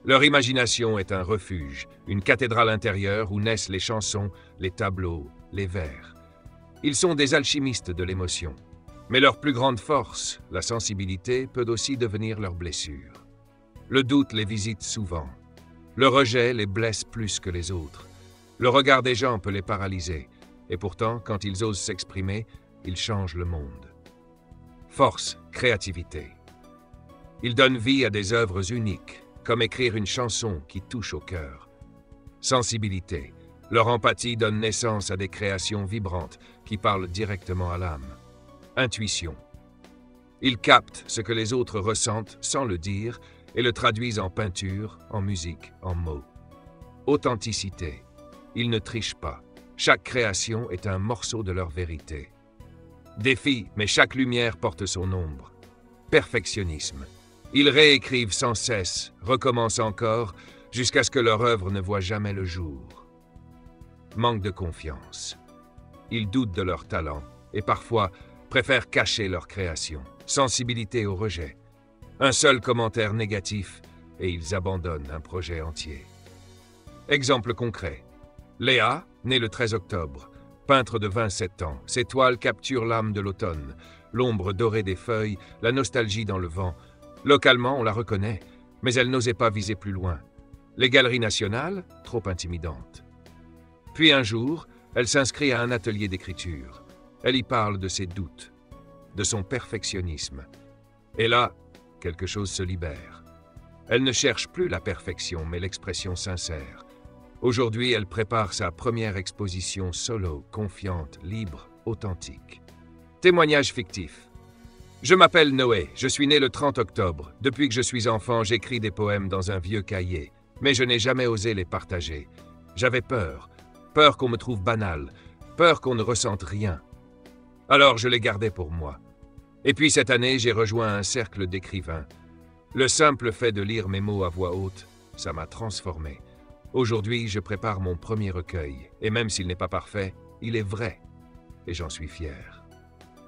Leur imagination est un refuge, une cathédrale intérieure où naissent les chansons, les tableaux, les vers. Ils sont des alchimistes de l'émotion. Mais leur plus grande force, la sensibilité, peut aussi devenir leur blessure. Le doute les visite souvent. Le rejet les blesse plus que les autres. Le regard des gens peut les paralyser. Et pourtant, quand ils osent s'exprimer, ils changent le monde. Force, créativité. Ils donnent vie à des œuvres uniques, comme écrire une chanson qui touche au cœur. Sensibilité. Leur empathie donne naissance à des créations vibrantes qui parlent directement à l'âme. Intuition. Ils captent ce que les autres ressentent sans le dire et le traduisent en peinture, en musique, en mots. Authenticité. Ils ne trichent pas. Chaque création est un morceau de leur vérité. Défi, mais chaque lumière porte son ombre. Perfectionnisme. Ils réécrivent sans cesse, recommencent encore, jusqu'à ce que leur œuvre ne voie jamais le jour. Manque de confiance. Ils doutent de leur talent et parfois préfèrent cacher leur création. Sensibilité au rejet. Un seul commentaire négatif et ils abandonnent un projet entier. Exemple concret. Léa, née le 13 octobre, peintre de 27 ans, ses toiles capturent l'âme de l'automne, l'ombre dorée des feuilles, la nostalgie dans le vent. Localement, on la reconnaît, mais elle n'osait pas viser plus loin. Les galeries nationales, trop intimidantes. Puis un jour, elle s'inscrit à un atelier d'écriture. Elle y parle de ses doutes, de son perfectionnisme. Et là, quelque chose se libère. Elle ne cherche plus la perfection, mais l'expression sincère. Aujourd'hui, elle prépare sa première exposition solo, confiante, libre, authentique. Témoignage fictif. Je m'appelle Noé, je suis né le 30 octobre. Depuis que je suis enfant, j'écris des poèmes dans un vieux cahier, mais je n'ai jamais osé les partager. J'avais peur qu'on me trouve banal, peur qu'on ne ressente rien. Alors je les gardais pour moi. Et puis cette année, j'ai rejoint un cercle d'écrivains. Le simple fait de lire mes mots à voix haute, ça m'a transformé. Aujourd'hui, je prépare mon premier recueil, et même s'il n'est pas parfait, il est vrai, et j'en suis fier.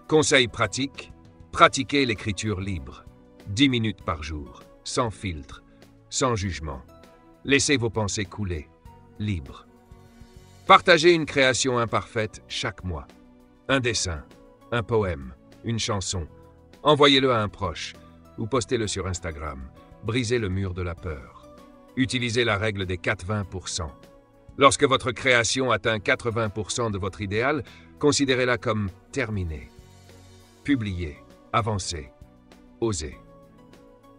Conseil pratique, pratiquez l'écriture libre. 10 minutes par jour, sans filtre, sans jugement. Laissez vos pensées couler, libres. Partagez une création imparfaite chaque mois. Un dessin, un poème, une chanson. Envoyez-le à un proche ou postez-le sur Instagram. Brisez le mur de la peur. Utilisez la règle des 80%. Lorsque votre création atteint 80% de votre idéal, considérez-la comme terminée. Publiez, avancez, osez.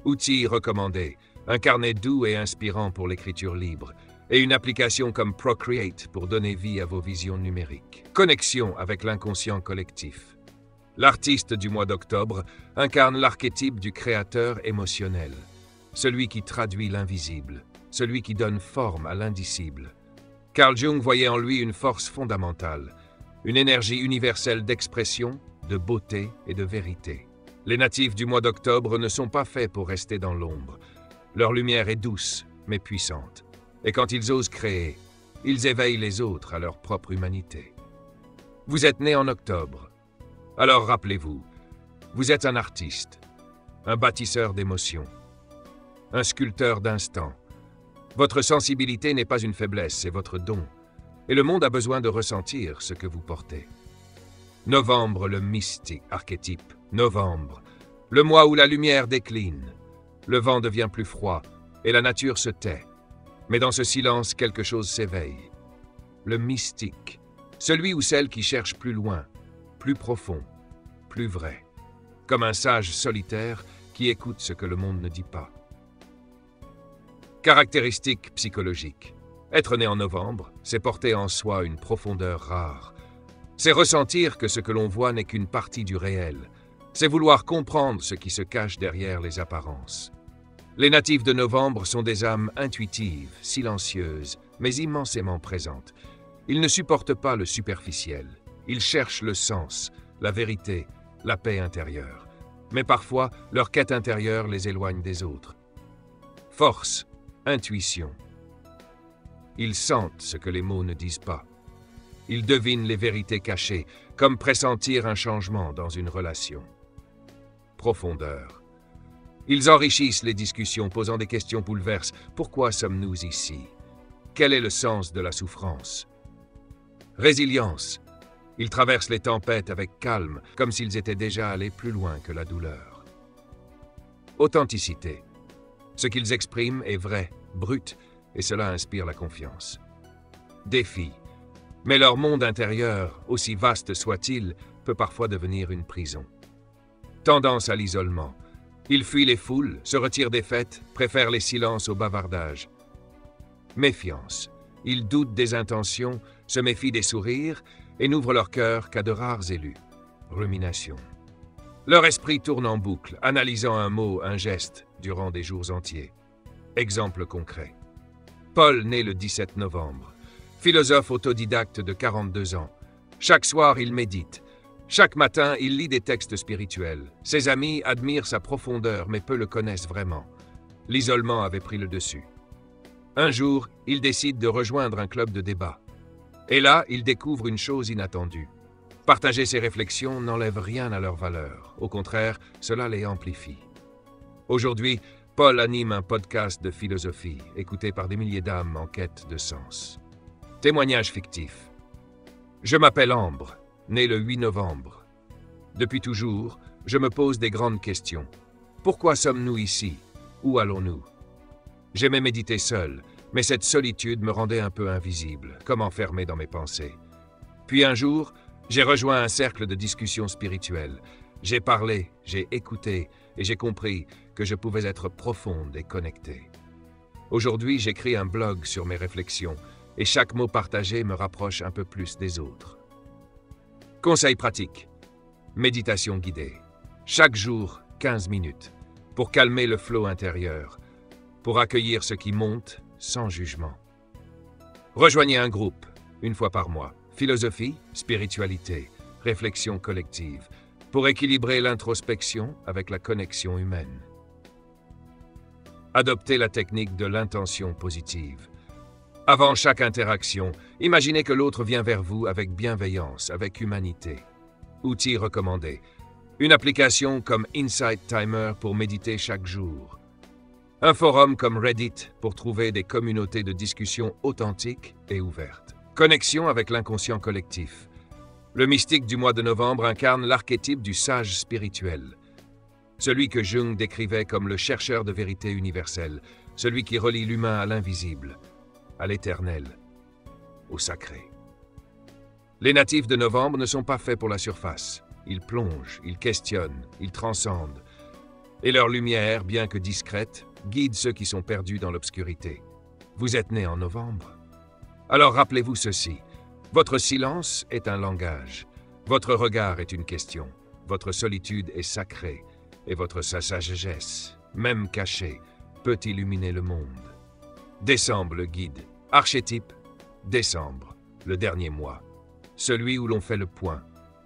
Outils recommandés, un carnet doux et inspirant pour l'écriture libre, et une application comme Procreate pour donner vie à vos visions numériques. Connexion avec l'inconscient collectif. L'artiste du mois d'octobre incarne l'archétype du créateur émotionnel, celui qui traduit l'invisible, celui qui donne forme à l'indicible. Carl Jung voyait en lui une force fondamentale, une énergie universelle d'expression, de beauté et de vérité. Les natifs du mois d'octobre ne sont pas faits pour rester dans l'ombre. Leur lumière est douce, mais puissante. Et quand ils osent créer, ils éveillent les autres à leur propre humanité. Vous êtes né en octobre. Alors rappelez-vous, vous êtes un artiste, un bâtisseur d'émotions, un sculpteur d'instants. Votre sensibilité n'est pas une faiblesse, c'est votre don. Et le monde a besoin de ressentir ce que vous portez. Novembre, le mystique archétype. Novembre, le mois où la lumière décline. Le vent devient plus froid et la nature se tait. Mais dans ce silence, quelque chose s'éveille. Le mystique, celui ou celle qui cherche plus loin, plus profond, plus vrai. Comme un sage solitaire qui écoute ce que le monde ne dit pas. Caractéristiques psychologiques. Être né en novembre, c'est porter en soi une profondeur rare. C'est ressentir que ce que l'on voit n'est qu'une partie du réel. C'est vouloir comprendre ce qui se cache derrière les apparences. Les natifs de novembre sont des âmes intuitives, silencieuses, mais immensément présentes. Ils ne supportent pas le superficiel. Ils cherchent le sens, la vérité, la paix intérieure. Mais parfois, leur quête intérieure les éloigne des autres. Force, intuition. Ils sentent ce que les mots ne disent pas. Ils devinent les vérités cachées, comme pressentir un changement dans une relation. Profondeur. Ils enrichissent les discussions, posant des questions bouleverses. Pourquoi sommes-nous ici? Quel est le sens de la souffrance? Résilience. Ils traversent les tempêtes avec calme, comme s'ils étaient déjà allés plus loin que la douleur. Authenticité. Ce qu'ils expriment est vrai, brut, et cela inspire la confiance. Défi. Mais leur monde intérieur, aussi vaste soit-il, peut parfois devenir une prison. Tendance à l'isolement. Ils fuient les foules, se retirent des fêtes, préfèrent les silences au bavardage. Méfiance. Ils doutent des intentions, se méfient des sourires et n'ouvrent leur cœur qu'à de rares élus. Rumination. Leur esprit tourne en boucle, analysant un mot, un geste, durant des jours entiers. Exemple concret. Paul, né le 17 novembre. Philosophe autodidacte de 42 ans. Chaque soir, il médite. Chaque matin, il lit des textes spirituels. Ses amis admirent sa profondeur, mais peu le connaissent vraiment. L'isolement avait pris le dessus. Un jour, il décide de rejoindre un club de débat. Et là, il découvre une chose inattendue. Partager ses réflexions n'enlève rien à leur valeur. Au contraire, cela les amplifie. Aujourd'hui, Paul anime un podcast de philosophie, écouté par des milliers d'âmes en quête de sens. Témoignage fictif. Je m'appelle Ambre, né le 8 novembre. Depuis toujours, je me pose des grandes questions. Pourquoi sommes-nous ici? Où allons-nous? J'aimais méditer seul, mais cette solitude me rendait un peu invisible, comme enfermé dans mes pensées. Puis un jour, j'ai rejoint un cercle de discussion spirituelle. J'ai parlé, j'ai écouté, et j'ai compris que je pouvais être profonde et connectée. Aujourd'hui, j'écris un blog sur mes réflexions, et chaque mot partagé me rapproche un peu plus des autres. Conseil pratique. Méditation guidée. Chaque jour, 15 minutes, pour calmer le flot intérieur, pour accueillir ce qui monte sans jugement. Rejoignez un groupe, une fois par mois. Philosophie, spiritualité, réflexion collective, pour équilibrer l'introspection avec la connexion humaine. Adoptez la technique de l'intention positive. Avant chaque interaction, imaginez que l'autre vient vers vous avec bienveillance, avec humanité. Outils recommandés. Une application comme Insight Timer pour méditer chaque jour. Un forum comme Reddit pour trouver des communautés de discussion authentiques et ouvertes. Connexion avec l'inconscient collectif. Le mystique du mois de novembre incarne l'archétype du sage spirituel. Celui que Jung décrivait comme le chercheur de vérité universelle, celui qui relie l'humain à l'invisible, à l'éternel, au sacré. Les natifs de novembre ne sont pas faits pour la surface. Ils plongent, ils questionnent, ils transcendent. Et leur lumière, bien que discrète, guide ceux qui sont perdus dans l'obscurité. Vous êtes né en novembre. Alors rappelez-vous ceci. Votre silence est un langage. Votre regard est une question. Votre solitude est sacrée. Et votre sagesse, même cachée, peut illuminer le monde. Décembre le guide. Archétype. Décembre, le dernier mois. Celui où l'on fait le point.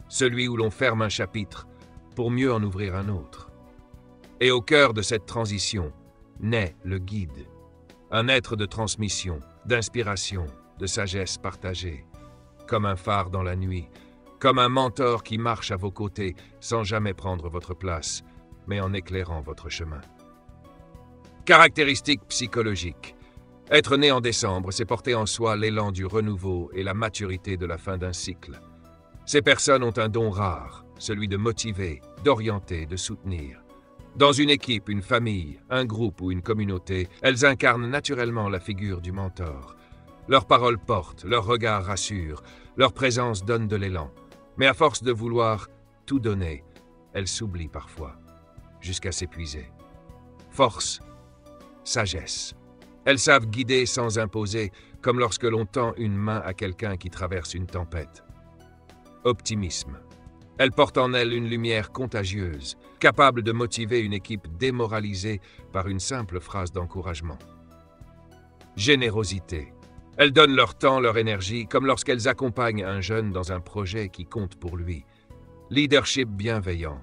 Celui où l'on ferme un chapitre pour mieux en ouvrir un autre. Et au cœur de cette transition naît le guide. Un être de transmission, d'inspiration, de sagesse partagée. Comme un phare dans la nuit. Comme un mentor qui marche à vos côtés sans jamais prendre votre place, mais en éclairant votre chemin. Caractéristiques psychologiques. Être né en décembre, c'est porter en soi l'élan du renouveau et la maturité de la fin d'un cycle. Ces personnes ont un don rare, celui de motiver, d'orienter, de soutenir. Dans une équipe, une famille, un groupe ou une communauté, elles incarnent naturellement la figure du mentor. Leurs paroles portent, leur regard rassure, leur présence donne de l'élan. Mais à force de vouloir tout donner, elles s'oublient parfois, jusqu'à s'épuiser. Force, sagesse. Elles savent guider sans imposer, comme lorsque l'on tend une main à quelqu'un qui traverse une tempête. Optimisme. Elles portent en elles une lumière contagieuse, capable de motiver une équipe démoralisée par une simple phrase d'encouragement. Générosité. Elles donnent leur temps, leur énergie, comme lorsqu'elles accompagnent un jeune dans un projet qui compte pour lui. Leadership bienveillant.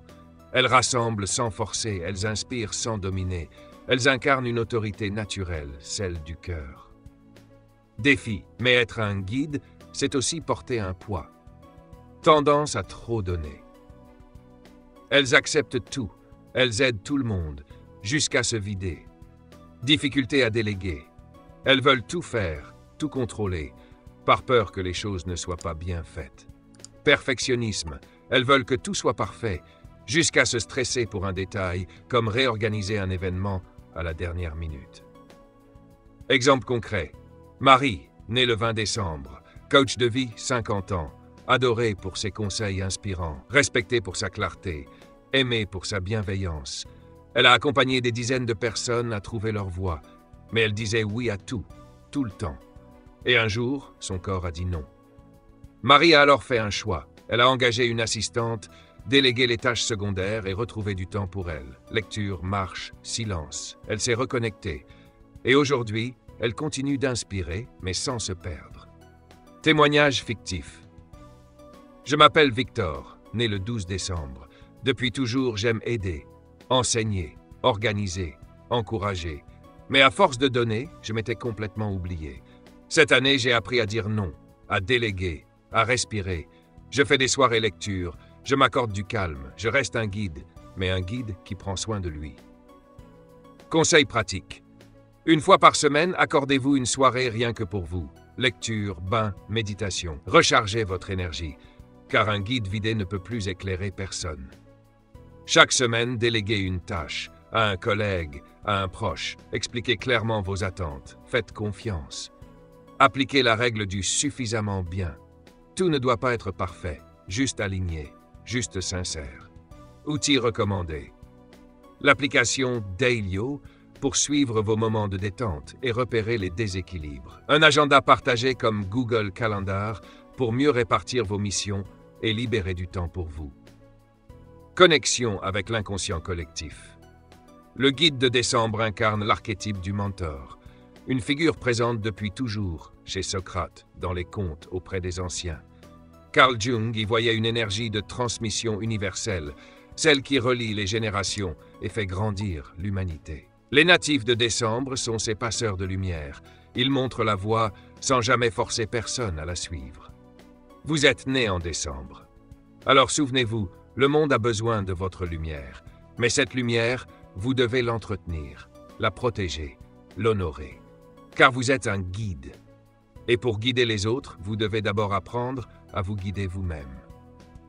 Elles rassemblent sans forcer, elles inspirent sans dominer. Elles incarnent une autorité naturelle, celle du cœur. Défi, mais être un guide, c'est aussi porter un poids. Tendance à trop donner. Elles acceptent tout, elles aident tout le monde, jusqu'à se vider. Difficulté à déléguer. Elles veulent tout faire, tout contrôler, par peur que les choses ne soient pas bien faites. Perfectionnisme. Elles veulent que tout soit parfait, jusqu'à se stresser pour un détail, comme réorganiser un événement à la dernière minute. Exemple concret. Marie, née le 20 décembre, coach de vie, 50 ans, adorée pour ses conseils inspirants, respectée pour sa clarté, aimée pour sa bienveillance. Elle a accompagné des dizaines de personnes à trouver leur voie, mais elle disait oui à tout, tout le temps. Et un jour, son corps a dit non. Marie a alors fait un choix. Elle a engagé une assistante, délégué les tâches secondaires et retrouvé du temps pour elle. Lecture, marche, silence. Elle s'est reconnectée. Et aujourd'hui, elle continue d'inspirer, mais sans se perdre. Témoignage fictif. Je m'appelle Victor, né le 12 décembre. Depuis toujours, j'aime aider, enseigner, organiser, encourager. Mais à force de donner, je m'étais complètement oublié. Cette année, j'ai appris à dire non, à déléguer, à respirer. Je fais des soirées lecture, je m'accorde du calme, je reste un guide, mais un guide qui prend soin de lui. Conseil pratique. Une fois par semaine, accordez-vous une soirée rien que pour vous. Lecture, bain, méditation. Rechargez votre énergie, car un guide vidé ne peut plus éclairer personne. Chaque semaine, déléguez une tâche, à un collègue, à un proche. Expliquez clairement vos attentes. Faites confiance. Appliquez la règle du suffisamment bien. Tout ne doit pas être parfait, juste aligné, juste sincère. Outils recommandés. L'application Dailyo pour suivre vos moments de détente et repérer les déséquilibres. Un agenda partagé comme Google Calendar pour mieux répartir vos missions et libérer du temps pour vous. Connexion avec l'inconscient collectif. Le guide de décembre incarne l'archétype du mentor, une figure présente depuis toujours chez Socrate, dans les contes auprès des anciens. Carl Jung y voyait une énergie de transmission universelle, celle qui relie les générations et fait grandir l'humanité. Les natifs de décembre sont ces passeurs de lumière, Il montre la voie sans jamais forcer personne à la suivre. Vous êtes né en décembre. Alors souvenez-vous, le monde a besoin de votre lumière. Mais cette lumière, vous devez l'entretenir, la protéger, l'honorer. Car vous êtes un guide. Et pour guider les autres, vous devez d'abord apprendre à vous guider vous-même.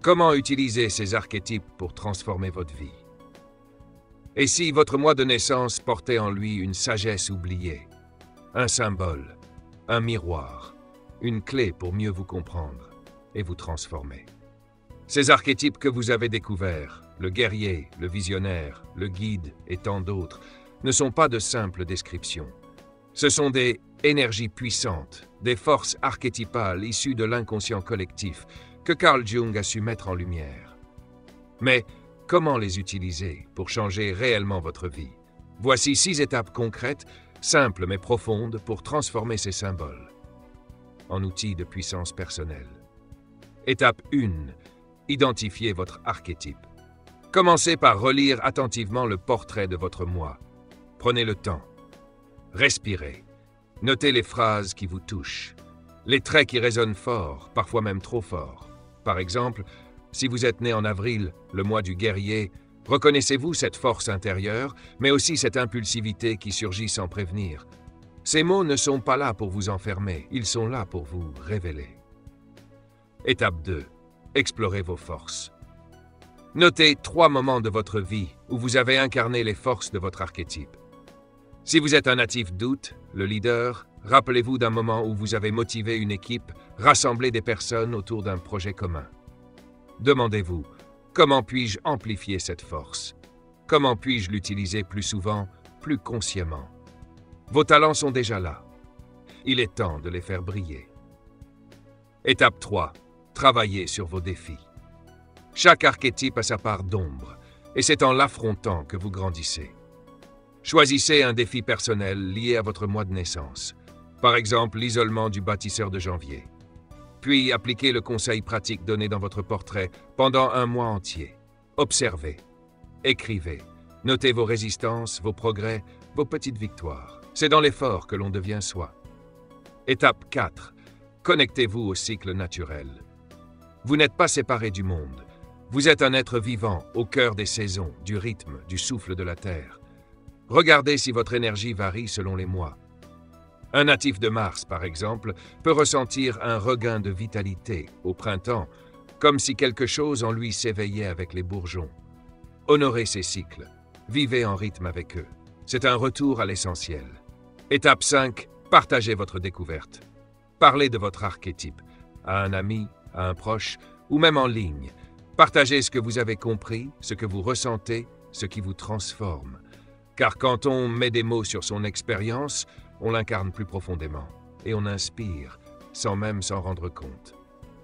Comment utiliser ces archétypes pour transformer votre vie? Et si votre moi de naissance portait en lui une sagesse oubliée, un symbole, un miroir, une clé pour mieux vous comprendre et vous transformer? Ces archétypes que vous avez découverts, le guerrier, le visionnaire, le guide et tant d'autres, ne sont pas de simples descriptions. Ce sont des énergies puissantes, des forces archétypales issues de l'inconscient collectif que Carl Jung a su mettre en lumière. Mais comment les utiliser pour changer réellement votre vie? Voici 6 étapes concrètes, simples mais profondes pour transformer ces symboles en outils de puissance personnelle. Étape 1. Identifiez votre archétype. Commencez par relire attentivement le portrait de votre moi. Prenez le temps. Respirez. Notez les phrases qui vous touchent, les traits qui résonnent fort, parfois même trop fort. Par exemple, si vous êtes né en avril, le mois du guerrier, reconnaissez-vous cette force intérieure, mais aussi cette impulsivité qui surgit sans prévenir. Ces mots ne sont pas là pour vous enfermer, ils sont là pour vous révéler. Étape 2. Explorez vos forces. Notez 3 moments de votre vie où vous avez incarné les forces de votre archétype. Si vous êtes un natif doute, le leader, rappelez-vous d'un moment où vous avez motivé une équipe, rassemblé des personnes autour d'un projet commun. Demandez-vous, comment puis-je amplifier cette force? Comment puis-je l'utiliser plus souvent, plus consciemment? Vos talents sont déjà là. Il est temps de les faire briller. Étape 3. Travaillez sur vos défis. Chaque archétype a sa part d'ombre, et c'est en l'affrontant que vous grandissez. Choisissez un défi personnel lié à votre mois de naissance, par exemple l'isolement du bâtisseur de janvier. Puis appliquez le conseil pratique donné dans votre portrait pendant un mois entier. Observez, écrivez, notez vos résistances, vos progrès, vos petites victoires. C'est dans l'effort que l'on devient soi. Étape 4. Connectez-vous au cycle naturel. Vous n'êtes pas séparé du monde. Vous êtes un être vivant au cœur des saisons, du rythme, du souffle de la terre. Regardez si votre énergie varie selon les mois. Un natif de Mars, par exemple, peut ressentir un regain de vitalité au printemps, comme si quelque chose en lui s'éveillait avec les bourgeons. Honorez ces cycles, vivez en rythme avec eux. C'est un retour à l'essentiel. Étape 5. Partagez votre découverte. Parlez de votre archétype, à un ami, à un proche, ou même en ligne. Partagez ce que vous avez compris, ce que vous ressentez, ce qui vous transforme. Car quand on met des mots sur son expérience, on l'incarne plus profondément et on inspire, sans même s'en rendre compte.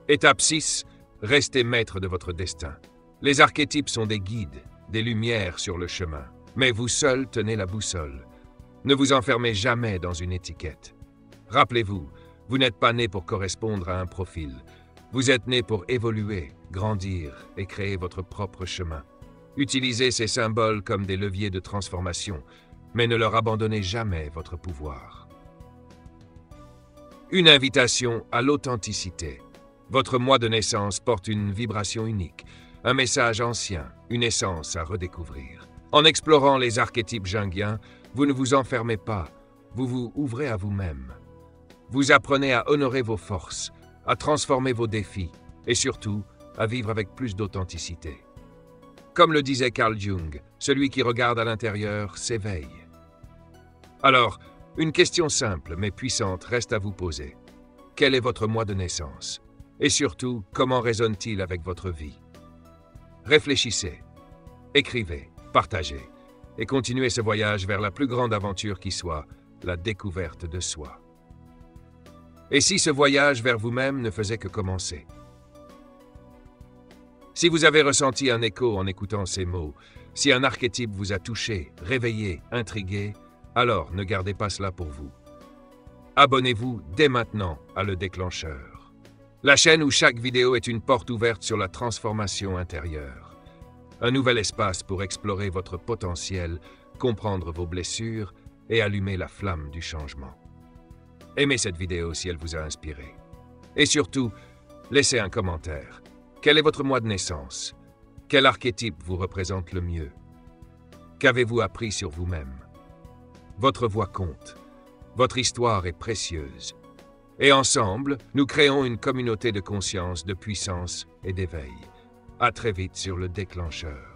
Étape 6. Restez maître de votre destin. Les archétypes sont des guides, des lumières sur le chemin. Mais vous seul tenez la boussole. Ne vous enfermez jamais dans une étiquette. Rappelez-vous, vous n'êtes pas né pour correspondre à un profil. Vous êtes né pour évoluer, grandir et créer votre propre chemin. Utilisez ces symboles comme des leviers de transformation, mais ne leur abandonnez jamais votre pouvoir. Une invitation à l'authenticité. Votre moi de naissance porte une vibration unique, un message ancien, une essence à redécouvrir. En explorant les archétypes jungiens, vous ne vous enfermez pas, vous vous ouvrez à vous-même. Vous apprenez à honorer vos forces, à transformer vos défis et surtout à vivre avec plus d'authenticité. Comme le disait Carl Jung, celui qui regarde à l'intérieur s'éveille. Alors, une question simple mais puissante reste à vous poser. Quel est votre moi de naissance? Et surtout, comment résonne-t-il avec votre vie? Réfléchissez, écrivez, partagez et continuez ce voyage vers la plus grande aventure qui soit, la découverte de soi. Et si ce voyage vers vous-même ne faisait que commencer? Si vous avez ressenti un écho en écoutant ces mots, si un archétype vous a touché, réveillé, intrigué, alors ne gardez pas cela pour vous. Abonnez-vous dès maintenant à Le Déclencheur, la chaîne où chaque vidéo est une porte ouverte sur la transformation intérieure. Un nouvel espace pour explorer votre potentiel, comprendre vos blessures et allumer la flamme du changement. Aimez cette vidéo si elle vous a inspiré. Et surtout, laissez un commentaire. Quel est votre mois de naissance? Quel archétype vous représente le mieux? Qu'avez-vous appris sur vous-même? Votre voix compte. Votre histoire est précieuse. Et ensemble, nous créons une communauté de conscience, de puissance et d'éveil. À très vite sur le déclencheur.